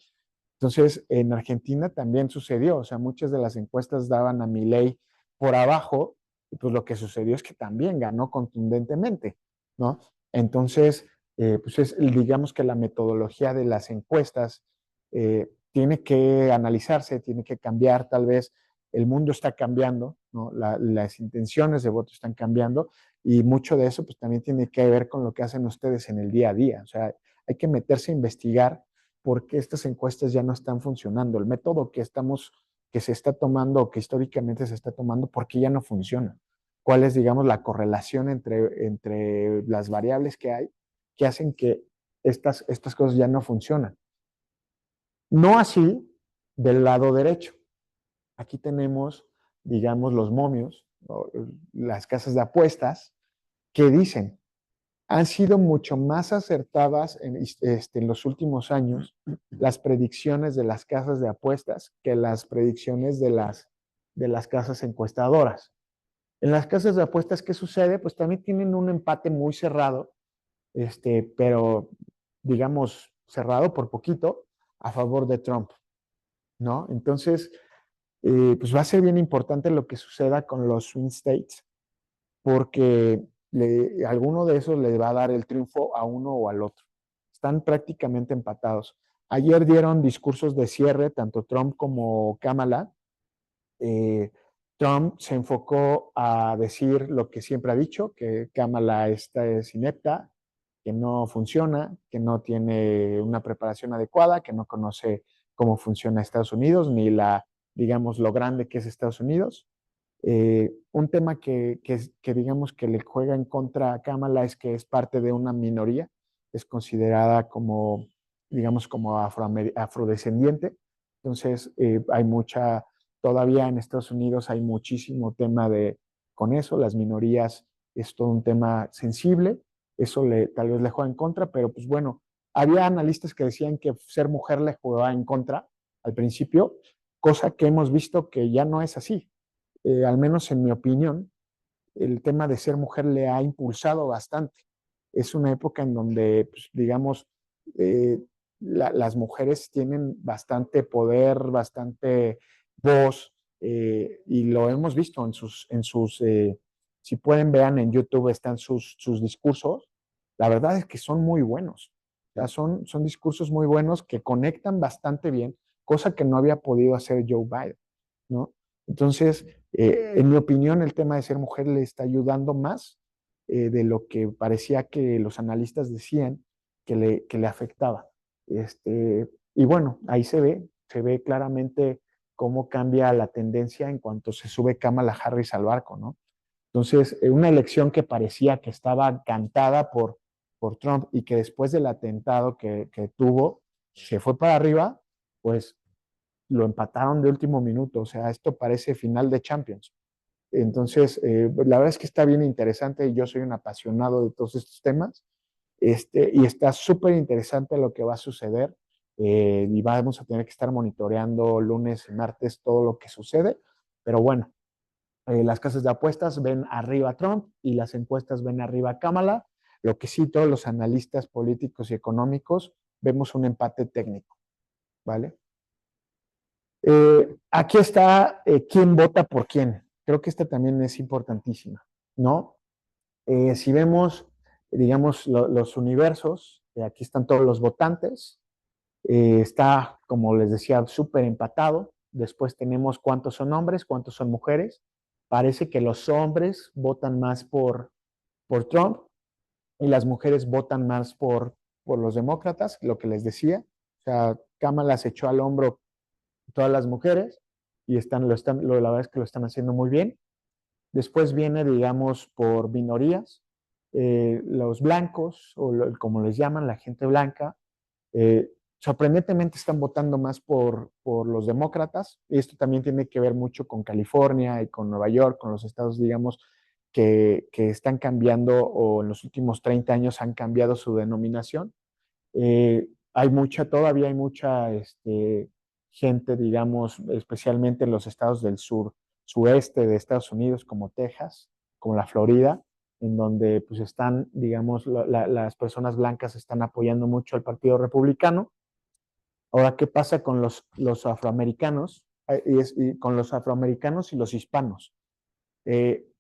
Entonces, en Argentina también sucedió, o sea, muchas de las encuestas daban a Milei por abajo, y pues lo que sucedió es que también ganó contundentemente, ¿no? Entonces, pues digamos que la metodología de las encuestas tiene que analizarse, tiene que cambiar, tal vez el mundo está cambiando, ¿no? Las intenciones de voto están cambiando y mucho de eso pues también tiene que ver con lo que hacen ustedes en el día a día, o sea, hay que meterse a investigar por qué estas encuestas ya no están funcionando, el método que se está tomando o que históricamente se está tomando, ¿por qué ya no funciona? ¿Cuál es, digamos, la correlación entre las variables que hacen que estas cosas ya no funcionan? No así del lado derecho. Aquí tenemos, digamos, los momios, las casas de apuestas, que dicen, han sido mucho más acertadas en los últimos años las predicciones de las casas de apuestas que las predicciones de las casas encuestadoras. En las casas de apuestas, ¿qué sucede? Pues también tienen un empate muy cerrado, pero digamos cerrado por poquito a favor de Trump, ¿no? Entonces, pues va a ser bien importante lo que suceda con los swing states, porque alguno de esos le va a dar el triunfo a uno o al otro. Están prácticamente empatados. Ayer dieron discursos de cierre, tanto Trump como Kamala. Trump se enfocó a decir lo que siempre ha dicho, que Kamala es inepta, que no funciona, que no tiene una preparación adecuada, que no conoce cómo funciona Estados Unidos, ni digamos, lo grande que es Estados Unidos. Un tema que digamos que le juega en contra a Kamala es que es parte de una minoría, es considerada como, digamos, como afrodescendiente. Entonces, todavía en Estados Unidos hay muchísimo tema con eso, las minorías es todo un tema sensible, eso tal vez le juega en contra, pero pues bueno, había analistas que decían que ser mujer le jugaba en contra al principio, cosa que hemos visto que ya no es así. Al menos en mi opinión, el tema de ser mujer le ha impulsado bastante. Es una época en donde, pues, digamos, eh, las mujeres tienen bastante poder, bastante voz, y lo hemos visto si pueden, vean en YouTube, están sus discursos. La verdad es que son muy buenos. O sea, son discursos muy buenos que conectan bastante bien, cosa que no había podido hacer Joe Biden, ¿no? Entonces, en mi opinión, el tema de ser mujer le está ayudando más de lo que parecía que los analistas decían que le afectaba. Y bueno, ahí se ve claramente cómo cambia la tendencia en cuanto se sube Kamala Harris al barco, ¿no? Entonces, una elección que parecía que estaba cantada por Trump y que después del atentado que tuvo se fue para arriba, pues lo empataron de último minuto. O sea, esto parece final de Champions. Entonces, la verdad es que está bien interesante y yo soy un apasionado de todos estos temas. Y está súper interesante lo que va a suceder, y vamos a tener que estar monitoreando lunes y martes todo lo que sucede. Pero bueno, las casas de apuestas ven arriba a Trump y las encuestas ven arriba a Kamala. Lo que sí, todos los analistas políticos y económicos vemos un empate técnico, ¿vale? Aquí está quién vota por quién. Creo que esta también es importantísima, ¿no? Si vemos, digamos, los universos, aquí están todos los votantes, está, como les decía, súper empatado. Después tenemos cuántos son hombres, cuántos son mujeres. Parece que los hombres votan más por Trump y las mujeres votan más por los demócratas, lo que les decía. O sea, Kamala se echó al hombro todas las mujeres y la verdad es que lo están haciendo muy bien. Después viene, digamos, por minorías, los blancos, como les llaman, la gente blanca, sorprendentemente están votando más por los demócratas. Y esto también tiene que ver mucho con California y con Nueva York, con los estados, digamos, que están cambiando o en los últimos 30 años han cambiado su denominación. Todavía hay mucha gente, digamos, especialmente en los estados del sureste de Estados Unidos, como Texas, como la Florida, en donde pues están, digamos, las personas blancas están apoyando mucho al Partido Republicano. Ahora, ¿qué pasa con los afroamericanos? Y con los afroamericanos y los hispanos.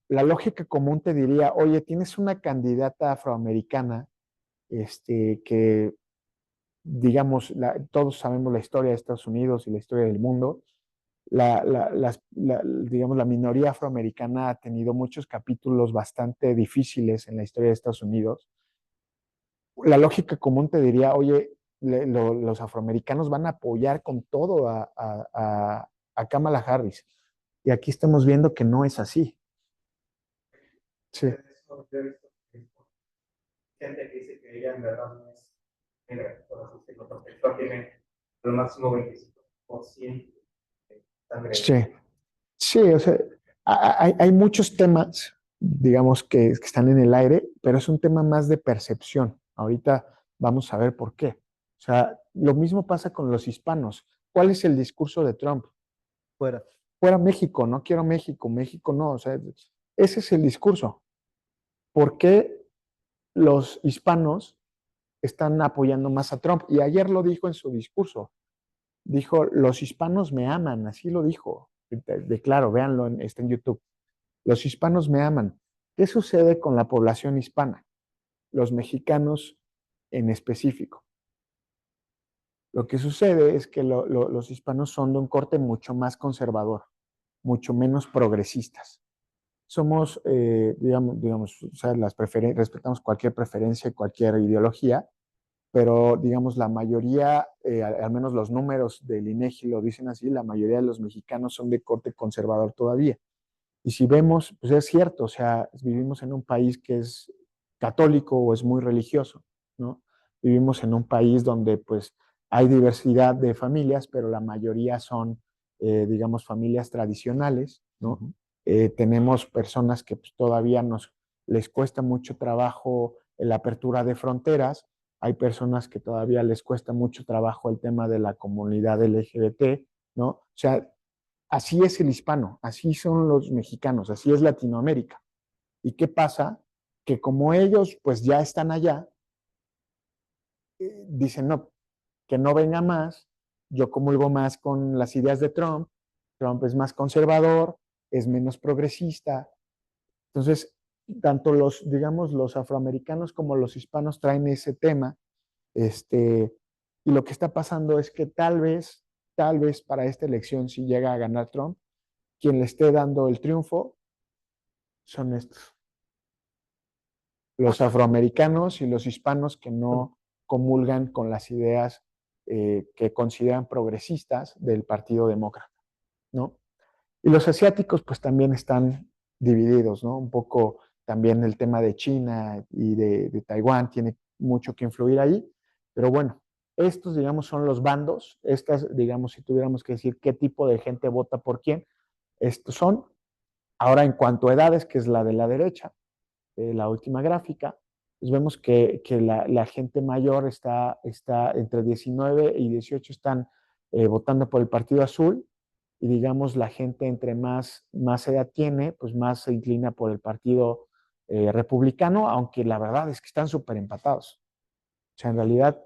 La lógica común te diría, oye, tienes una candidata afroamericana, que digamos, todos sabemos la historia de Estados Unidos y la historia del mundo. Digamos, la minoría afroamericana ha tenido muchos capítulos bastante difíciles en la historia de Estados Unidos. La lógica común te diría, oye, los afroamericanos van a apoyar con todo a Kamala Harris. Y aquí estamos viendo que no es así. Sí. Gente que dice que ella en verdad no es negra, por así decirlo, porque el PAN tiene al máximo 25% de sangre. Sí, sí, o sea, hay muchos temas, digamos, que están en el aire, pero es un tema más de percepción. Ahorita vamos a ver por qué. O sea, lo mismo pasa con los hispanos. ¿Cuál es el discurso de Trump? Fuera. Fuera México, no quiero México, México no. O sea, ese es el discurso. ¿Por qué los hispanos están apoyando más a Trump? Y ayer lo dijo en su discurso. Dijo, los hispanos me aman, así lo dijo. Claro, véanlo, está en YouTube. Los hispanos me aman. ¿Qué sucede con la población hispana? Los mexicanos en específico. Lo que sucede es que los hispanos son de un corte mucho más conservador, mucho menos progresistas. Somos, digamos, o sea, respetamos cualquier preferencia y cualquier ideología, pero digamos la mayoría, al menos los números del INEGI lo dicen así, la mayoría de los mexicanos son de corte conservador todavía. Y si vemos, pues es cierto, o sea, vivimos en un país que es católico o es muy religioso, ¿no? Vivimos en un país donde pues hay diversidad de familias, pero la mayoría son, digamos, familias tradicionales, ¿no? Tenemos personas que pues, todavía les cuesta mucho trabajo la apertura de fronteras, hay personas que todavía les cuesta mucho trabajo el tema de la comunidad LGBT, ¿no? O sea, así es el hispano, así son los mexicanos, así es Latinoamérica. ¿Y qué pasa? Que como ellos pues ya están allá, dicen, no, que no venga más, yo comulgo más con las ideas de Trump, Trump es más conservador, es menos progresista. Entonces, tanto los, digamos, los afroamericanos como los hispanos traen ese tema, y lo que está pasando es que tal vez para esta elección, si llega a ganar Trump, quien le esté dando el triunfo son estos, los afroamericanos y los hispanos que no comulgan con las ideas que consideran progresistas del Partido Demócrata, ¿no? Y los asiáticos pues también están divididos, ¿no? Un poco también el tema de China y de Taiwán tiene mucho que influir ahí, pero bueno, estos digamos son los bandos, estas digamos si tuviéramos que decir qué tipo de gente vota por quién, estos son. Ahora en cuanto a edades, que es la de la derecha, la última gráfica, pues vemos que la gente mayor está entre 19 y 18 están votando por el Partido Azul, y digamos la gente entre más edad tiene, pues más se inclina por el Partido Republicano, aunque la verdad es que están súper empatados. O sea, en realidad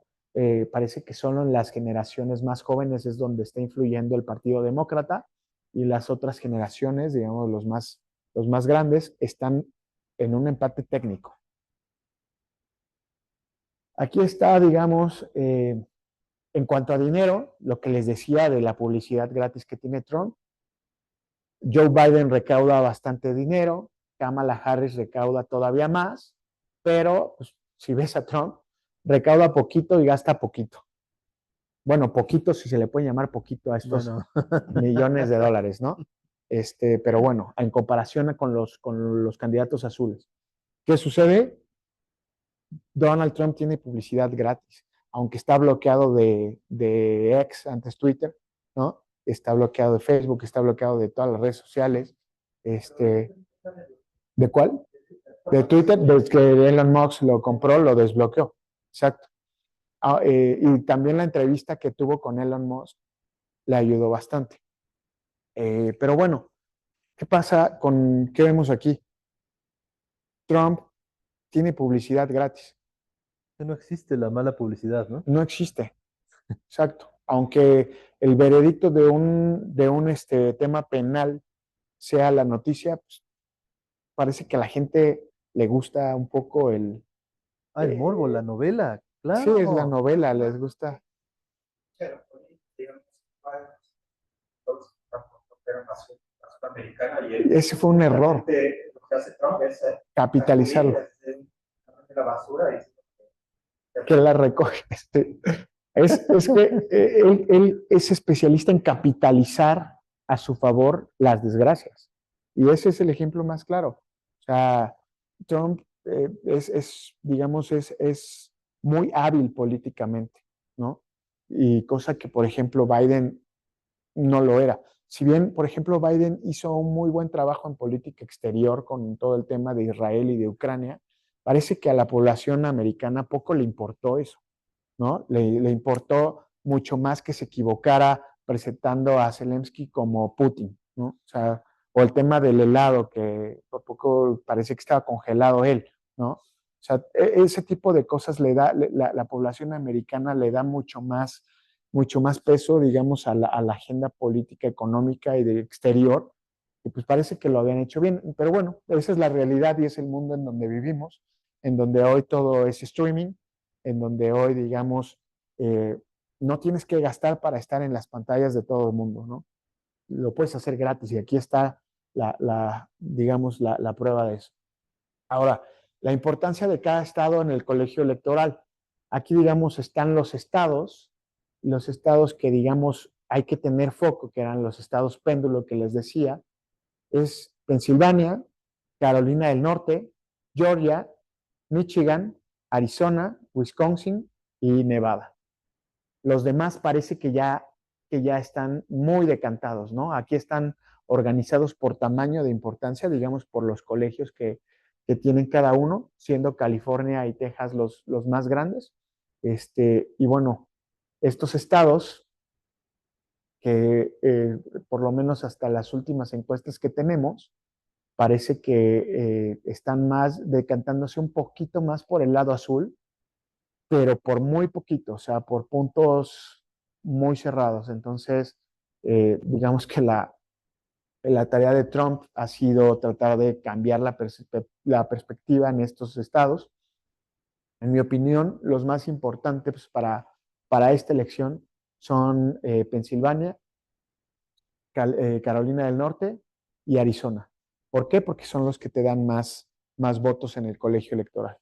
parece que solo en las generaciones más jóvenes es donde está influyendo el Partido Demócrata, y las otras generaciones, digamos los más grandes, están en un empate técnico. Aquí está, digamos, en cuanto a dinero, lo que les decía de la publicidad gratis que tiene Trump. Joe Biden recauda bastante dinero, Kamala Harris recauda todavía más, pero pues, si ves a Trump, recauda poquito y gasta poquito. Bueno, poquito, si se le puede llamar poquito a estos Bueno, millones de dólares, ¿no? Pero bueno, en comparación con los candidatos azules. ¿Qué sucede? Donald Trump tiene publicidad gratis, aunque está bloqueado de X, antes Twitter, ¿no? Está bloqueado de Facebook, está bloqueado de todas las redes sociales. ¿De cuál? De Twitter, desde que Elon Musk lo compró, lo desbloqueó. Exacto. Y también la entrevista que tuvo con Elon Musk le ayudó bastante. Pero bueno, ¿qué pasa con qué vemos aquí? Trump tiene publicidad gratis. no existe la mala publicidad, ¿no? No existe. Exacto. Aunque el veredicto de un tema penal sea la noticia, pues, parece que a la gente le gusta un poco Ah, el morbo, la novela, sí, es la claro. novela, les gusta. Pero, digamos, todos la frontera americana y Ese fue un error, lo que hace Trump es capitalizarlo, la basura y que la recoge. Es que él es especialista en capitalizar a su favor las desgracias. Y ese es el ejemplo más claro. O sea, Trump digamos, es muy hábil políticamente, ¿no? Y cosa que, por ejemplo, Biden no lo era. Si bien, por ejemplo, Biden hizo un muy buen trabajo en política exterior con todo el tema de Israel y de Ucrania, parece que a la población americana poco le importó eso, ¿no? Le importó mucho más que se equivocara presentando a Zelensky como Putin, ¿no? O sea, o el tema del helado, que por poco parece que estaba congelado él, ¿no? O sea, ese tipo de cosas la población americana le da mucho más peso, digamos, a la agenda política, económica y de exterior, y pues parece que lo habían hecho bien. Pero bueno, esa es la realidad y es el mundo en donde vivimos, en donde hoy todo es streaming, en donde hoy, digamos, no tienes que gastar para estar en las pantallas de todo el mundo, ¿no? Lo puedes hacer gratis y aquí está digamos, la prueba de eso. Ahora, la importancia de cada estado en el colegio electoral. Aquí, digamos, están los estados que, digamos, hay que tener foco, que eran los estados péndulo que les decía, es Pensilvania, Carolina del Norte, Georgia, Michigan, Arizona, Wisconsin y Nevada. Los demás parece que ya están muy decantados, ¿no? Aquí están organizados por tamaño de importancia, digamos, por los colegios que tienen cada uno, siendo California y Texas los más grandes. Y bueno, estos estados que por lo menos hasta las últimas encuestas que tenemos, parece que están más decantándose un poquito más por el lado azul, pero por muy poquito, o sea, por puntos muy cerrados. Entonces, digamos que la tarea de Trump ha sido tratar de cambiar la perspectiva en estos estados. En mi opinión, los más importantes para esta elección son Pensilvania, Carolina del Norte y Arizona. ¿Por qué? Porque son los que te dan más votos en el colegio electoral.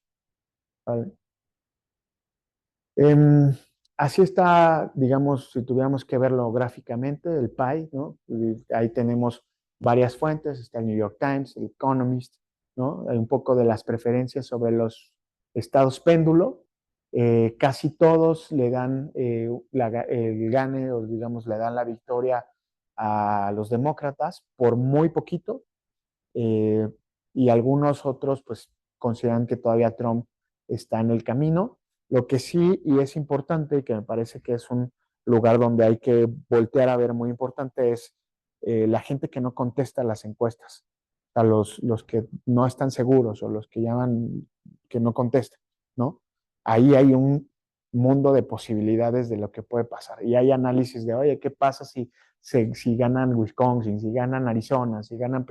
¿Vale? Así está, digamos, si tuviéramos que verlo gráficamente, el pie, ¿no? Ahí tenemos varias fuentes, está el New York Times, el Economist, ¿no? Hay un poco de las preferencias sobre los estados péndulo. Casi todos le dan el gane, o digamos, le dan la victoria a los demócratas por muy poquito, eh, y algunos otros pues consideran que todavía Trump está en el camino. Lo que sí, y es importante, y que me parece que es un lugar donde hay que voltear a ver muy importante, es la gente que no contesta las encuestas, a los que no están seguros o los que llaman que no contestan, ¿no? Ahí hay un mundo de posibilidades de lo que puede pasar. Y hay análisis de, oye, ¿qué pasa si ganan Wisconsin, si ganan Arizona, si ganan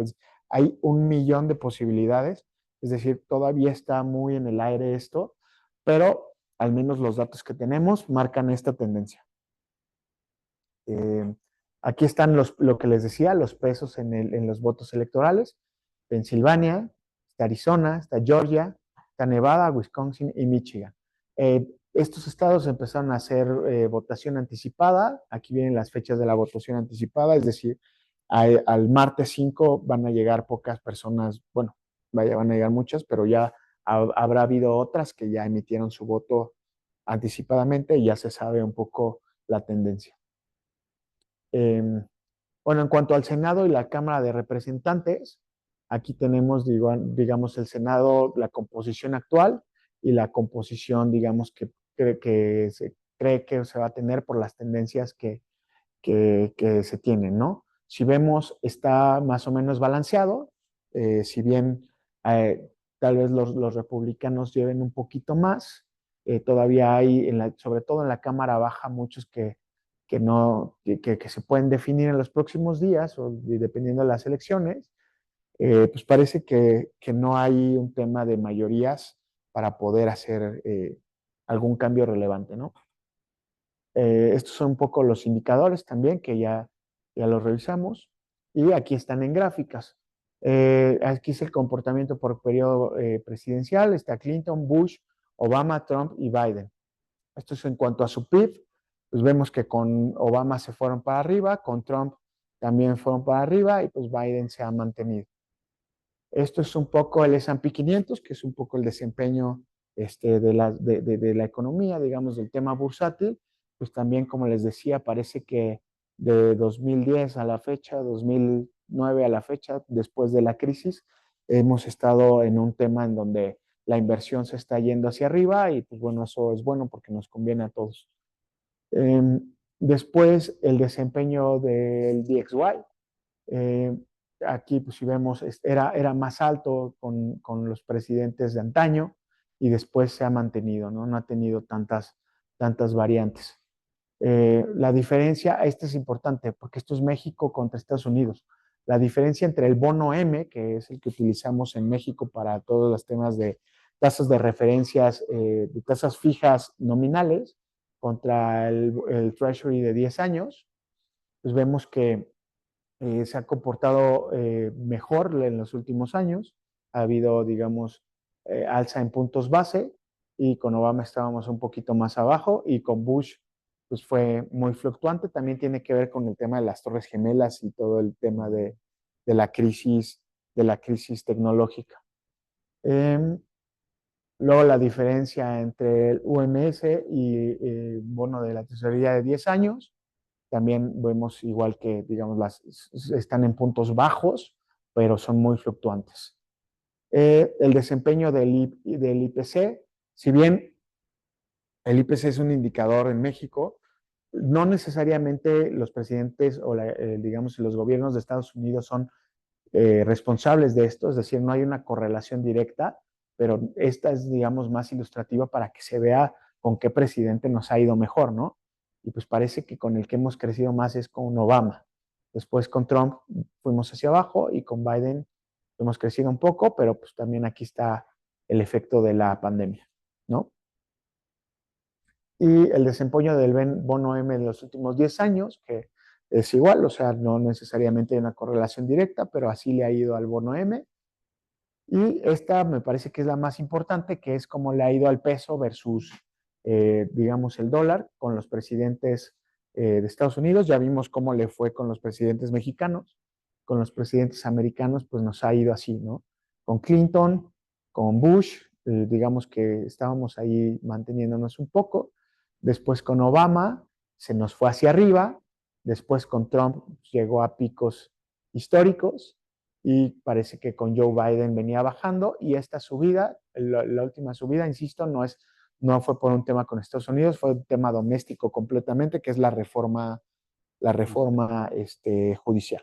hay 1 millón de posibilidades, es decir, todavía está muy en el aire esto, pero al menos los datos que tenemos marcan esta tendencia. Aquí están lo que les decía, los pesos en los votos electorales. Pensilvania, está Arizona, está Georgia, está Nevada, Wisconsin y Michigan. Estos estados empezaron a hacer votación anticipada. Aquí vienen las fechas de la votación anticipada, es decir, al martes 5 van a llegar pocas personas, bueno, van a llegar muchas, pero ya habrá habido otras que ya emitieron su voto anticipadamente y ya se sabe un poco la tendencia. Bueno, en cuanto al Senado y la Cámara de Representantes, aquí tenemos, digamos, el Senado, la composición actual y la composición, digamos, que se cree que se va a tener por las tendencias que se tienen, ¿no? Si vemos, está más o menos balanceado, si bien tal vez los republicanos lleven un poquito más, todavía hay, sobre todo en la Cámara Baja, muchos que se pueden definir en los próximos días o dependiendo de las elecciones. Pues parece que no hay un tema de mayorías para poder hacer algún cambio relevante, ¿no? Estos son un poco los indicadores también que ya los revisamos y aquí están en gráficas. Aquí es el comportamiento por periodo presidencial, está Clinton, Bush, Obama, Trump y Biden. Esto es en cuanto a su PIB, pues vemos que con Obama se fueron para arriba, con Trump también fueron para arriba y pues Biden se ha mantenido. Esto es un poco el S&P 500, que es un poco el desempeño de la economía, digamos, del tema bursátil. Pues también, como les decía, parece que de 2010 a la fecha, 2009 a la fecha, después de la crisis, hemos estado en un tema en donde la inversión se está yendo hacia arriba y pues bueno, eso es bueno porque nos conviene a todos. Después, el desempeño del DXY. Aquí, pues si vemos, era más alto con los presidentes de antaño y después se ha mantenido, ¿no? No ha tenido tantas variantes. La diferencia, esta es importante porque esto es México contra Estados Unidos. La diferencia entre el bono M, que es el que utilizamos en México para todos los temas de tasas de referencias, de tasas fijas nominales, contra el Treasury de 10 años, pues vemos que se ha comportado mejor en los últimos años. Ha habido, digamos, alza en puntos base y con Obama estábamos un poquito más abajo y con Bush pues fue muy fluctuante. También tiene que ver con el tema de las Torres Gemelas y todo el tema de la crisis tecnológica. Luego la diferencia entre el UMS y el bono de la tesorería de 10 años. También vemos igual que, digamos, están en puntos bajos, pero son muy fluctuantes. El desempeño del IPC, si bien el IPC es un indicador en México, no necesariamente los presidentes o, digamos, los gobiernos de Estados Unidos son responsables de esto, es decir, no hay una correlación directa, pero esta es, digamos, más ilustrativa para que se vea con qué presidente nos ha ido mejor, ¿no? Y pues parece que con el que hemos crecido más es con Obama. Después con Trump fuimos hacia abajo y con Biden hemos crecido un poco, pero pues también aquí está el efecto de la pandemia, ¿no? Y el desempeño del bono M en los últimos 10 años, que es igual, o sea, no necesariamente hay una correlación directa, pero así le ha ido al bono M. Y esta me parece que es la más importante, que es cómo le ha ido al peso versus, digamos, el dólar con los presidentes de Estados Unidos. Ya vimos cómo le fue con los presidentes mexicanos, con los presidentes americanos, pues nos ha ido así, ¿no? Con Clinton, con Bush, digamos que estábamos ahí manteniéndonos un poco. Después con Obama se nos fue hacia arriba. Después con Trump llegó a picos históricos y parece que con Joe Biden venía bajando y esta subida, la última subida, insisto, no fue por un tema con Estados Unidos, fue un tema doméstico completamente, que es la reforma judicial.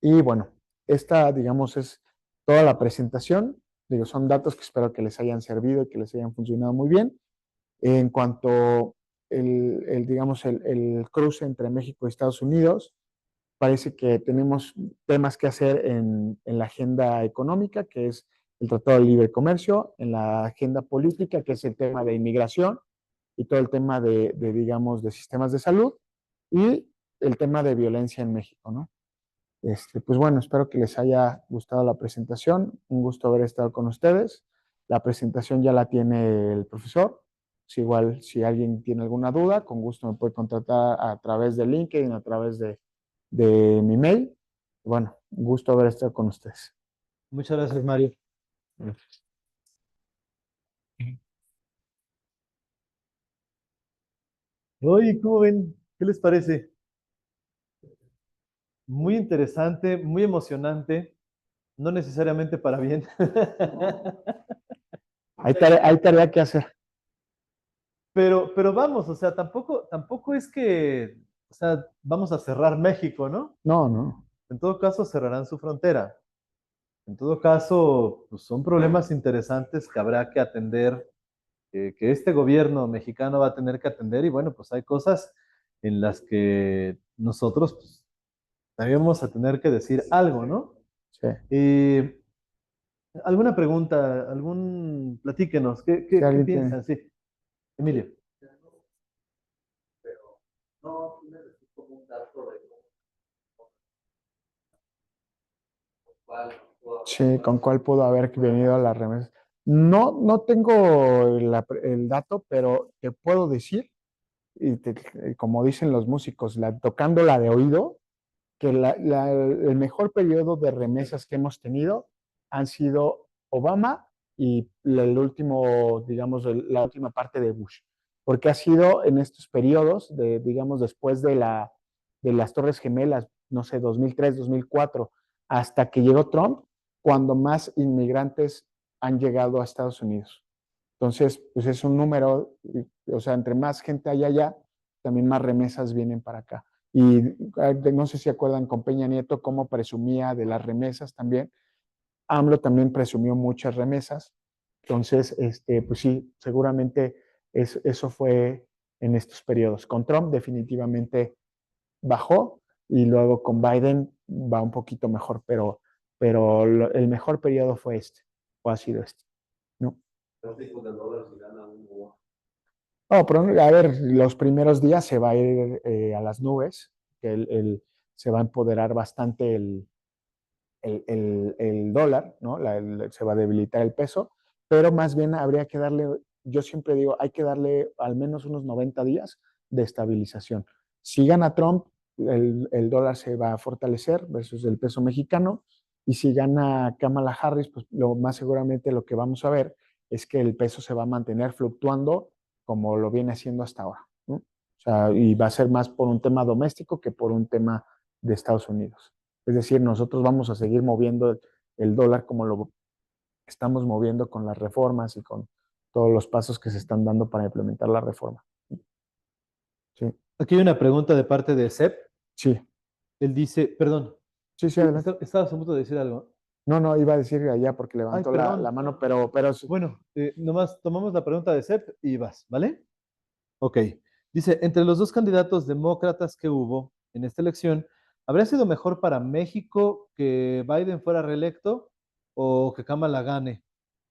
Y bueno, esta, digamos, es toda la presentación. Digo, son datos que espero que les hayan servido y que les hayan funcionado muy bien. En cuanto digamos, el cruce entre México y Estados Unidos, parece que tenemos temas que hacer en la agenda económica, que es el Tratado de Libre Comercio, en la agenda política, que es el tema de inmigración y todo el tema digamos, de sistemas de salud y el tema de violencia en México, ¿no? Pues bueno, espero que les haya gustado la presentación. Un gusto haber estado con ustedes. La presentación ya la tiene el profesor. Si igual, si alguien tiene alguna duda, con gusto me puede contactar a través de LinkedIn, a través de mi mail. Bueno, un gusto haber estado con ustedes. Muchas gracias, Mario. Oye, ¿cómo ven? ¿Qué les parece? Muy interesante, muy emocionante, no necesariamente para bien. Hay tarea que hacer. Pero vamos, o sea, tampoco es que, o sea, vamos a cerrar México, ¿no? No, no. En todo caso, cerrarán su frontera. En todo caso, pues son problemas interesantes que habrá que atender, que este gobierno mexicano va a tener que atender. Y bueno, pues hay cosas en las que nosotros pues, también vamos a tener que decir algo, ¿no? Sí. ¿Alguna pregunta? Platíquenos, ¿qué, Si qué, qué alguien tiene. piensan? Sí, Emilio. No, me decís como un dato de cuál. Sí, ¿con cuál pudo haber venido la remesa? No, no tengo el dato, pero te puedo decir, como dicen los músicos, tocando la de oído, que el mejor periodo de remesas que hemos tenido han sido Obama y el último, digamos, la última parte de Bush, porque ha sido en estos periodos, digamos, después de las Torres Gemelas, no sé, 2003, 2004, hasta que llegó Trump, cuando más inmigrantes han llegado a Estados Unidos. Entonces, pues es un número, o sea, entre más gente hay allá, también más remesas vienen para acá. Y no sé si acuerdan con Peña Nieto cómo presumía de las remesas también. AMLO también presumió muchas remesas. Entonces, pues sí, seguramente eso fue en estos periodos. Con Trump definitivamente bajó y luego con Biden va un poquito mejor, pero el mejor periodo fue o ha sido este, ¿no? No, pero a ver, los primeros días se va a ir a las nubes, que se va a empoderar bastante el dólar, ¿no? Se va a debilitar el peso, pero más bien habría que darle, yo siempre digo, hay que darle al menos unos 90 días de estabilización. Si gana Trump, el dólar se va a fortalecer versus el peso mexicano, y si gana Kamala Harris, pues lo más seguramente lo que vamos a ver es que el peso se va a mantener fluctuando como lo viene haciendo hasta ahora, ¿no? O sea, y va a ser más por un tema doméstico que por un tema de Estados Unidos. Es decir, nosotros vamos a seguir moviendo el dólar como lo estamos moviendo con las reformas y con todos los pasos que se están dando para implementar la reforma. Sí, Aquí hay una pregunta de parte de Sep. sí, Él dice, perdón, sí, adelante. estabas a punto de decir algo. No, iba a decir allá porque levantó perdón. la mano, pero Bueno, nomás tomamos la pregunta de Sep y vas, ¿vale? Ok. Dice, entre los dos candidatos demócratas que hubo en esta elección, ¿habría sido mejor para México que Biden fuera reelecto o que Kamala gane?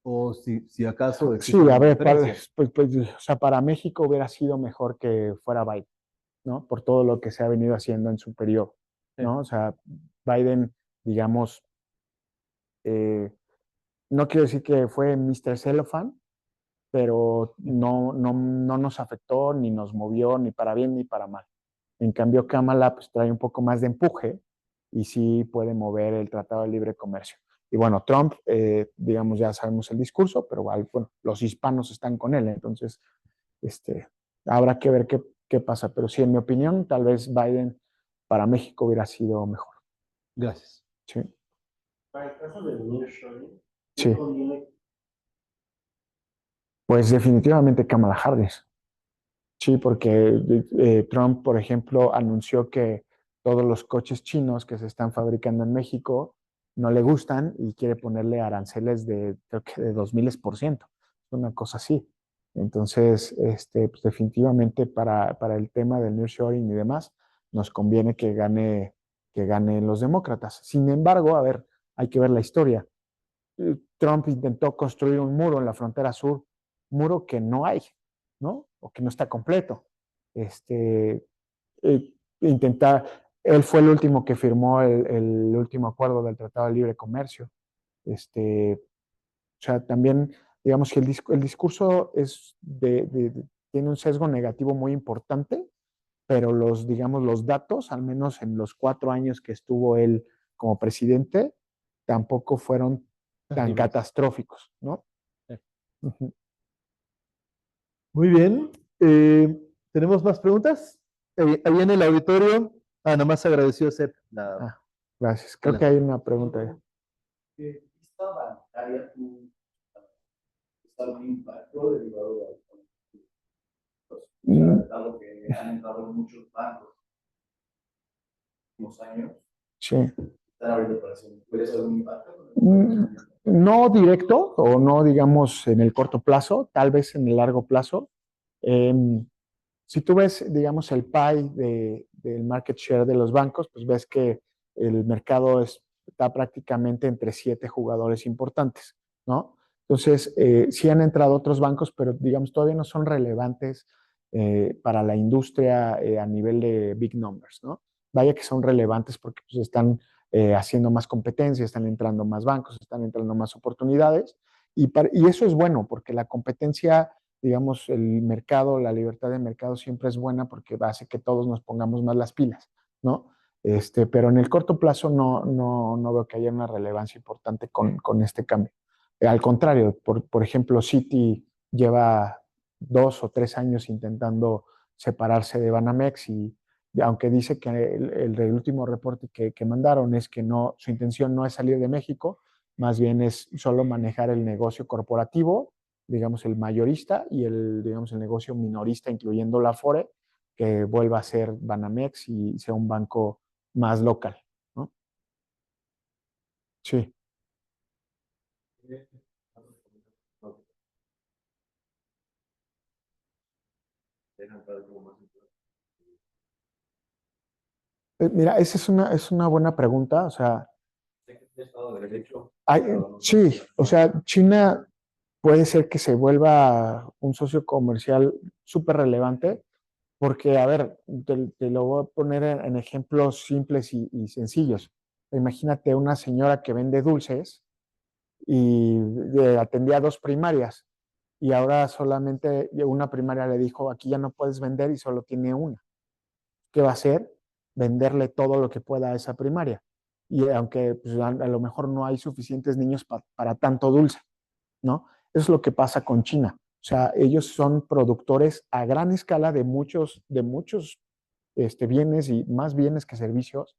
O si acaso sí, existe a alguna ver, diferencia. o sea, para México hubiera sido mejor que fuera Biden, ¿no? Por todo lo que se ha venido haciendo en su periodo, Sí. ¿no? O sea, Biden, digamos, eh, no quiero decir que fue Mr. Cellophane, pero no nos afectó, ni nos movió, ni para bien ni para mal. En cambio, Kamala pues, trae un poco más de empuje y sí puede mover el Tratado de Libre Comercio. Y bueno, Trump, digamos, ya sabemos el discurso, pero bueno, los hispanos están con él, entonces habrá que ver qué pasa. Pero sí, en mi opinión, tal vez Biden para México hubiera sido mejor. Gracias. Sí. Para el caso del nearshoring, Sí. ¿qué conviene? Pues definitivamente Kamala Harris. Sí, porque Trump, por ejemplo, anunció que todos los coches chinos que se están fabricando en México no le gustan y quiere ponerle aranceles de, creo que de 2000%, una cosa así. Entonces, pues definitivamente para el tema del nearshoring y demás, nos conviene que ganen los demócratas. Sin embargo, a ver, hay que ver la historia. Trump intentó construir un muro en la frontera sur, muro que no hay, ¿no? O que no está completo. Este, intentar, él fue el último que firmó el último acuerdo del Tratado de Libre Comercio. O sea, también, digamos que el discurso es tiene un sesgo negativo muy importante, pero digamos, los datos, al menos en los 4 años que estuvo él como presidente, tampoco fueron tan Terribles. catastróficos, ¿no? Sí. Uh-huh. Muy bien. ¿Tenemos más preguntas? Ahí en el auditorio. Nada más agradeció Sep. Gracias. Creo que hay una pregunta ahí. ¿Qué vista bancaria tú está un impacto derivado de dado que han entrado muchos bancos en los años? Sí. Están abriendo operaciones. ¿Puede ser un impacto? No directo o no, digamos, en el corto plazo, tal vez en el largo plazo. Si tú ves, digamos, el pie del market share de los bancos, pues ves que el mercado está prácticamente entre 7 jugadores importantes, ¿no? Entonces, sí han entrado otros bancos, pero digamos, todavía no son relevantes para la industria a nivel de big numbers, ¿no? Vaya que son relevantes porque pues, están haciendo más competencia, están entrando más bancos, están entrando más oportunidades, y eso es bueno porque la competencia, digamos, el mercado, la libertad de mercado siempre es buena porque hace que todos nos pongamos más las pilas, ¿no? Pero en el corto plazo no veo que haya una relevancia importante con este cambio. Al contrario, por ejemplo, Citi lleva 2 o 3 años intentando separarse de Banamex y aunque dice que el último reporte que mandaron es que su intención no es salir de México, más bien es solo manejar el negocio corporativo, digamos, el mayorista y digamos, el negocio minorista, incluyendo la Afore, que vuelva a ser Banamex y sea un banco más local, ¿no? Sí. Mira, esa es una buena pregunta, o sea, sí, o sea, China puede ser que se vuelva un socio comercial súper relevante, porque, a ver, te lo voy a poner en ejemplos simples y sencillos. Imagínate una señora que vende dulces y atendía 2 primarias y ahora solamente una primaria le dijo, aquí ya no puedes vender y solo tiene una. ¿Qué va a hacer? Venderle todo lo que pueda a esa primaria. Y aunque pues, a lo mejor no hay suficientes niños para tanto dulce, ¿no? Eso es lo que pasa con China. O sea, ellos son productores a gran escala de muchos bienes y más bienes que servicios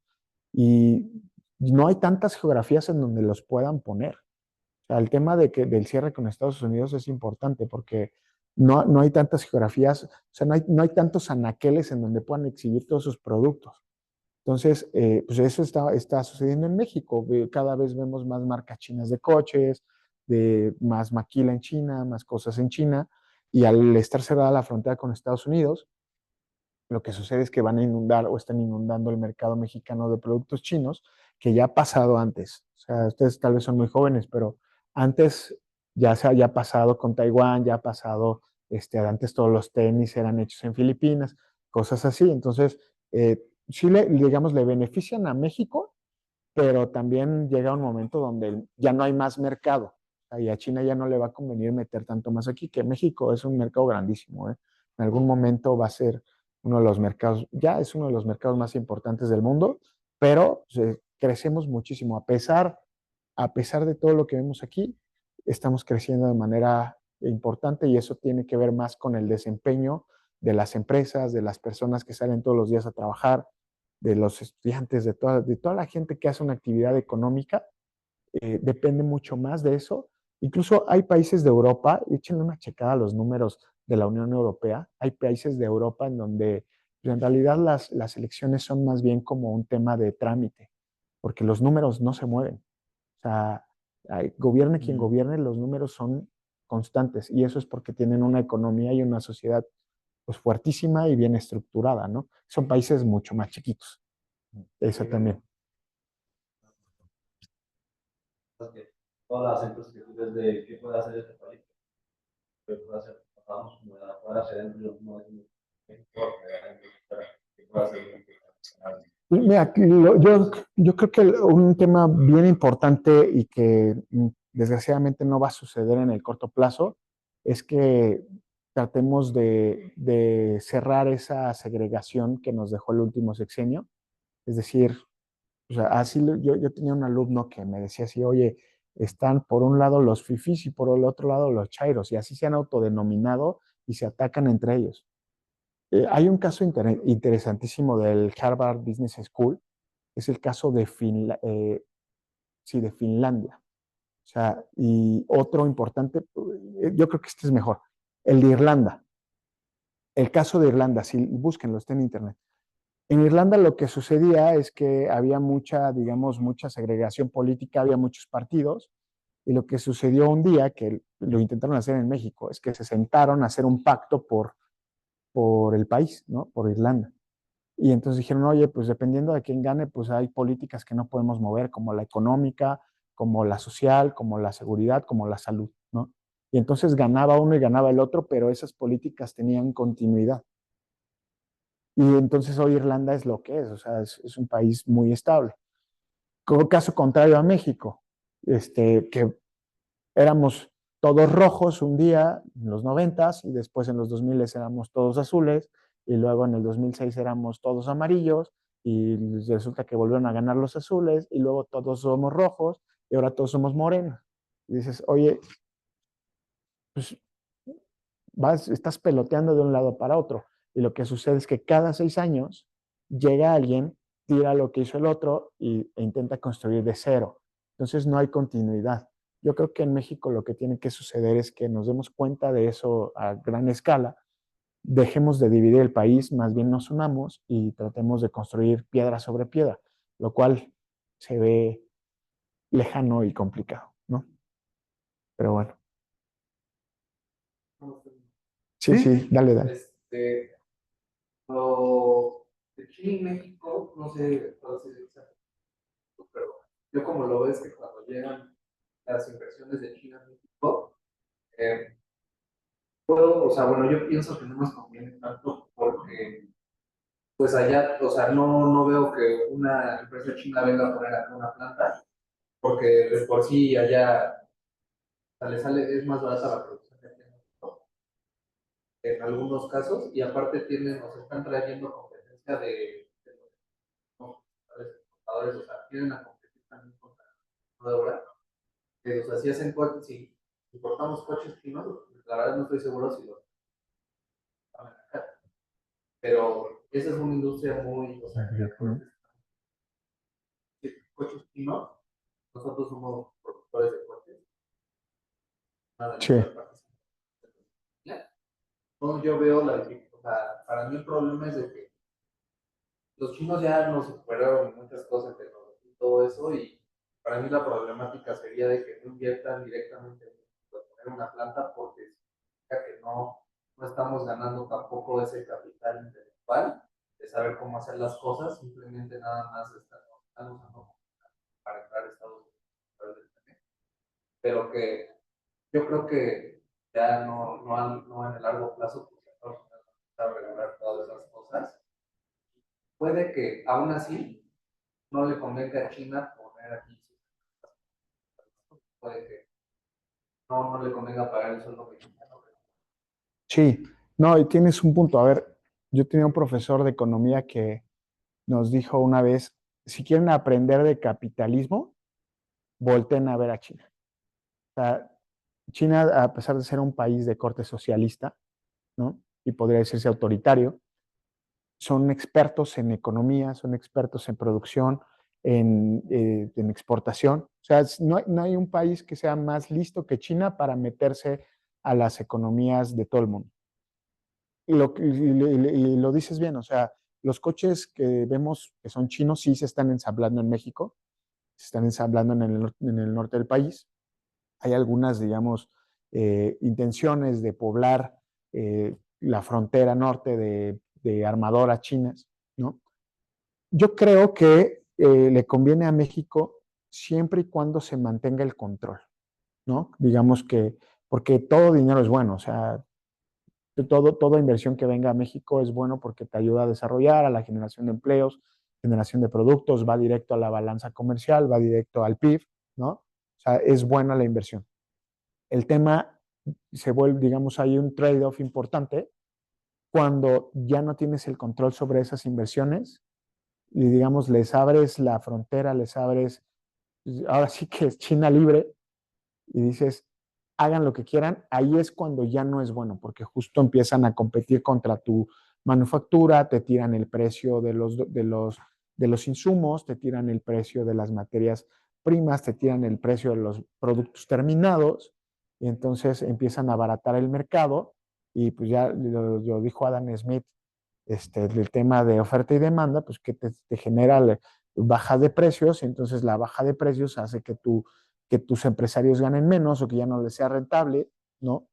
y no hay tantas geografías en donde los puedan poner. O sea, el tema del cierre con Estados Unidos es importante porque no hay tantas geografías, o sea, no hay tantos anaqueles en donde puedan exhibir todos sus productos. Entonces, pues eso está sucediendo en México. Cada vez vemos más marcas chinas de coches, de más maquila en China, más cosas en China, y al estar cerrada la frontera con Estados Unidos, lo que sucede es que van a inundar o están inundando el mercado mexicano de productos chinos, que ya ha pasado antes. O sea, ustedes tal vez son muy jóvenes, pero antes ya se había pasado con Taiwán, ya ha pasado, antes todos los tenis eran hechos en Filipinas, cosas así. Entonces, sí digamos, le benefician a México, pero también llega un momento donde ya no hay más mercado. Y a China ya no le va a convenir meter tanto más aquí, que México es un mercado grandísimo, ¿eh? En algún momento va a ser uno de los mercados, ya es uno de los mercados más importantes del mundo, pero pues, crecemos muchísimo. A pesar de todo lo que vemos aquí, estamos creciendo de manera importante y eso tiene que ver más con el desempeño de las empresas, de las personas que salen todos los días a trabajar, de los estudiantes, de toda la gente que hace una actividad económica, depende mucho más de eso. Incluso hay países de Europa, échenle una checada a los números de la Unión Europea, hay países de Europa en donde pues, en realidad las elecciones son más bien como un tema de trámite, porque los números no se mueven. O sea, gobierne quien gobierne, los números son constantes y eso es porque tienen una economía y una sociedad pues fuertísima y bien estructurada, ¿no? Son países mucho más chiquitos. Eso también. Que todas las empresas que tú ves de qué puede hacer este país, qué puede hacer, vamos como de afuera hacia adentro, no es qué importa, qué puede hacer. Mira, yo creo que un tema bien importante y que desgraciadamente no va a suceder en el corto plazo es que tratemos de cerrar esa segregación que nos dejó el último sexenio. Es decir, o sea, yo tenía un alumno que me decía así, oye, están por un lado los fifís y por el otro lado los chairos, y así se han autodenominado y se atacan entre ellos. Hay un caso interesantísimo del Harvard Business School, es el caso sí, de Finlandia. O sea, y otro importante, yo creo que este es mejor, el de Irlanda. El caso de Irlanda, si búsquenlo, está en internet. En Irlanda lo que sucedía es que había mucha, digamos, mucha segregación política, había muchos partidos, y lo que sucedió un día, que lo intentaron hacer en México, es que se sentaron a hacer un pacto por el país, ¿no? Por Irlanda. Y entonces dijeron, oye, pues dependiendo de quién gane, pues hay políticas que no podemos mover, como la económica, como la social, como la seguridad, como la salud, ¿no? Y entonces ganaba uno y ganaba el otro, pero esas políticas tenían continuidad. Y entonces hoy Irlanda es lo que es, o sea, es un país muy estable. Como caso contrario a México, que éramos todos rojos un día en los 90s y después en los 2000 éramos todos azules y luego en el 2006 éramos todos amarillos y resulta que volvieron a ganar los azules y luego todos somos rojos y ahora todos somos morenos. Y dices, oye, pues estás peloteando de un lado para otro. Y lo que sucede es que cada 6 años llega alguien, tira lo que hizo el otro e intenta construir de cero. Entonces no hay continuidad. Yo creo que en México lo que tiene que suceder es que nos demos cuenta de eso a gran escala, dejemos de dividir el país, más bien nos unamos y tratemos de construir piedra sobre piedra, lo cual se ve lejano y complicado, ¿no? Pero bueno. Sí, sí, dale, dale. Lo de Chile y México, no sé cuál es exacto, pero yo como lo ves que cuando llegan las inversiones de China en México, eh, o sea, bueno, yo pienso que no nos conviene tanto porque, pues allá, o sea, no veo que una empresa china venga a poner acá una planta, porque de por sí allá, o sea, le sale, es más barata la producción que aquí en México, en algunos casos, y aparte tienen, o sea, están trayendo competencia de los exportadores, o sea, tienen a competir también contra la mano de obra, que, o sea, si hacen coches, si importamos coches chinos, la verdad no estoy seguro si los van a manejar, pero esa es una industria muy, o sea, coches chinos, nosotros somos productores de coches, nada de Sí. entonces yo veo la dificultad, o sea, para mí el problema es de que los chinos ya nos superaron en muchas cosas, en tecnología y todo eso, y para mí la problemática sería de que no inviertan directamente en poner una planta porque significa que no estamos ganando tampoco ese capital intelectual de saber cómo hacer las cosas, simplemente nada más están usando para entrar a Estados Unidos. Pero que yo creo que ya no en el largo plazo, porque Estados Unidos va a regular todas esas cosas. Puede que aún así no le convenga a China poner aquí. Puede que no le convenga pagar el sueldo mexicano. Sí, no, y tienes un punto. A ver, yo tenía un profesor de economía que nos dijo una vez, si quieren aprender de capitalismo, volteen a ver a China. O sea, China, a pesar de ser un país de corte socialista, ¿no? Y podría decirse autoritario, son expertos en economía, son expertos en producción, en exportación. O sea, no hay un país que sea más listo que China para meterse a las economías de todo el mundo. Y lo dices bien, o sea, los coches que vemos que son chinos sí se están ensamblando en México, se están ensamblando en el norte del país. Hay algunas, digamos, intenciones de poblar la frontera norte de armadoras chinas, ¿no? Yo creo que le conviene a México siempre y cuando se mantenga el control, ¿no? Digamos que, porque todo dinero es bueno, o sea, toda inversión que venga a México es bueno porque te ayuda a desarrollar, a la generación de empleos, generación de productos, va directo a la balanza comercial, va directo al PIB, ¿no? O sea, es buena la inversión. El tema se vuelve, digamos, hay un trade-off importante cuando ya no tienes el control sobre esas inversiones y, digamos, les abres la frontera, les abres, ahora sí que es China libre, y dices, hagan lo que quieran, ahí es cuando ya no es bueno, porque justo empiezan a competir contra tu manufactura, te tiran el precio de los insumos, te tiran el precio de las materias primas, te tiran el precio de los productos terminados, y entonces empiezan a abaratar el mercado, y pues ya lo dijo Adam Smith, el tema de oferta y demanda, pues que te genera baja de precios, y entonces la baja de precios hace que tus empresarios ganen menos o que ya no les sea rentable, ¿no?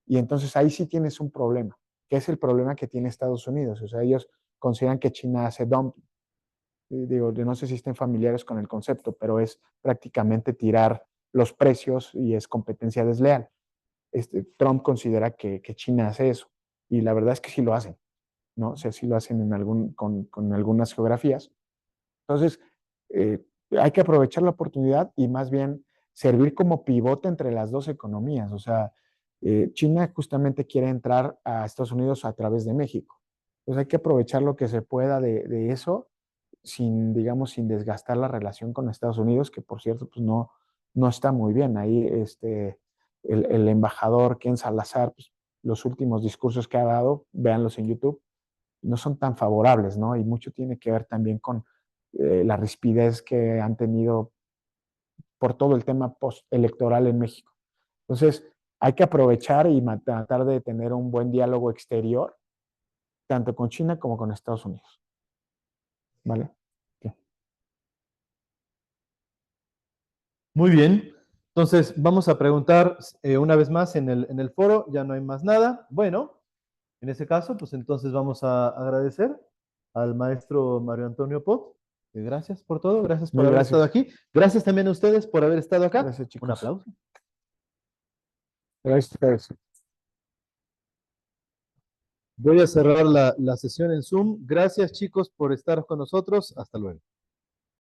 Y entonces ahí sí tienes un problema, que es el problema que tiene Estados Unidos. O sea, ellos consideran que China hace dumping. Digo, no sé si estén familiares con el concepto, pero es prácticamente tirar los precios y es competencia desleal. Trump considera que China hace eso, y la verdad es que sí lo hacen, ¿no? O sea, sí lo hacen con algunas geografías. Entonces, hay que aprovechar la oportunidad y más bien servir como pivote entre las dos economías. O sea, China justamente quiere entrar a Estados Unidos a través de México. Entonces hay que aprovechar lo que se pueda de eso sin, digamos, sin desgastar la relación con Estados Unidos, que por cierto, pues no está muy bien. Ahí el embajador Ken Salazar, pues, los últimos discursos que ha dado, véanlos en YouTube, no son tan favorables, ¿no? Y mucho tiene que ver también con la rispidez que han tenido por todo el tema postelectoral en México. Entonces, hay que aprovechar y tratar de tener un buen diálogo exterior, tanto con China como con Estados Unidos. ¿Vale? Okay. Muy bien. Entonces, vamos a preguntar una vez más en el foro. Ya no hay más nada. Bueno, en ese caso, pues entonces vamos a agradecer al maestro Mario Antonio Pot. Gracias por todo, gracias por Muy haber estado gracias. aquí. Gracias también a ustedes por haber estado acá. Gracias, Un chicos. aplauso. Gracias a ustedes. Voy a cerrar la sesión en Zoom. Gracias, chicos, por estar con nosotros. Hasta luego.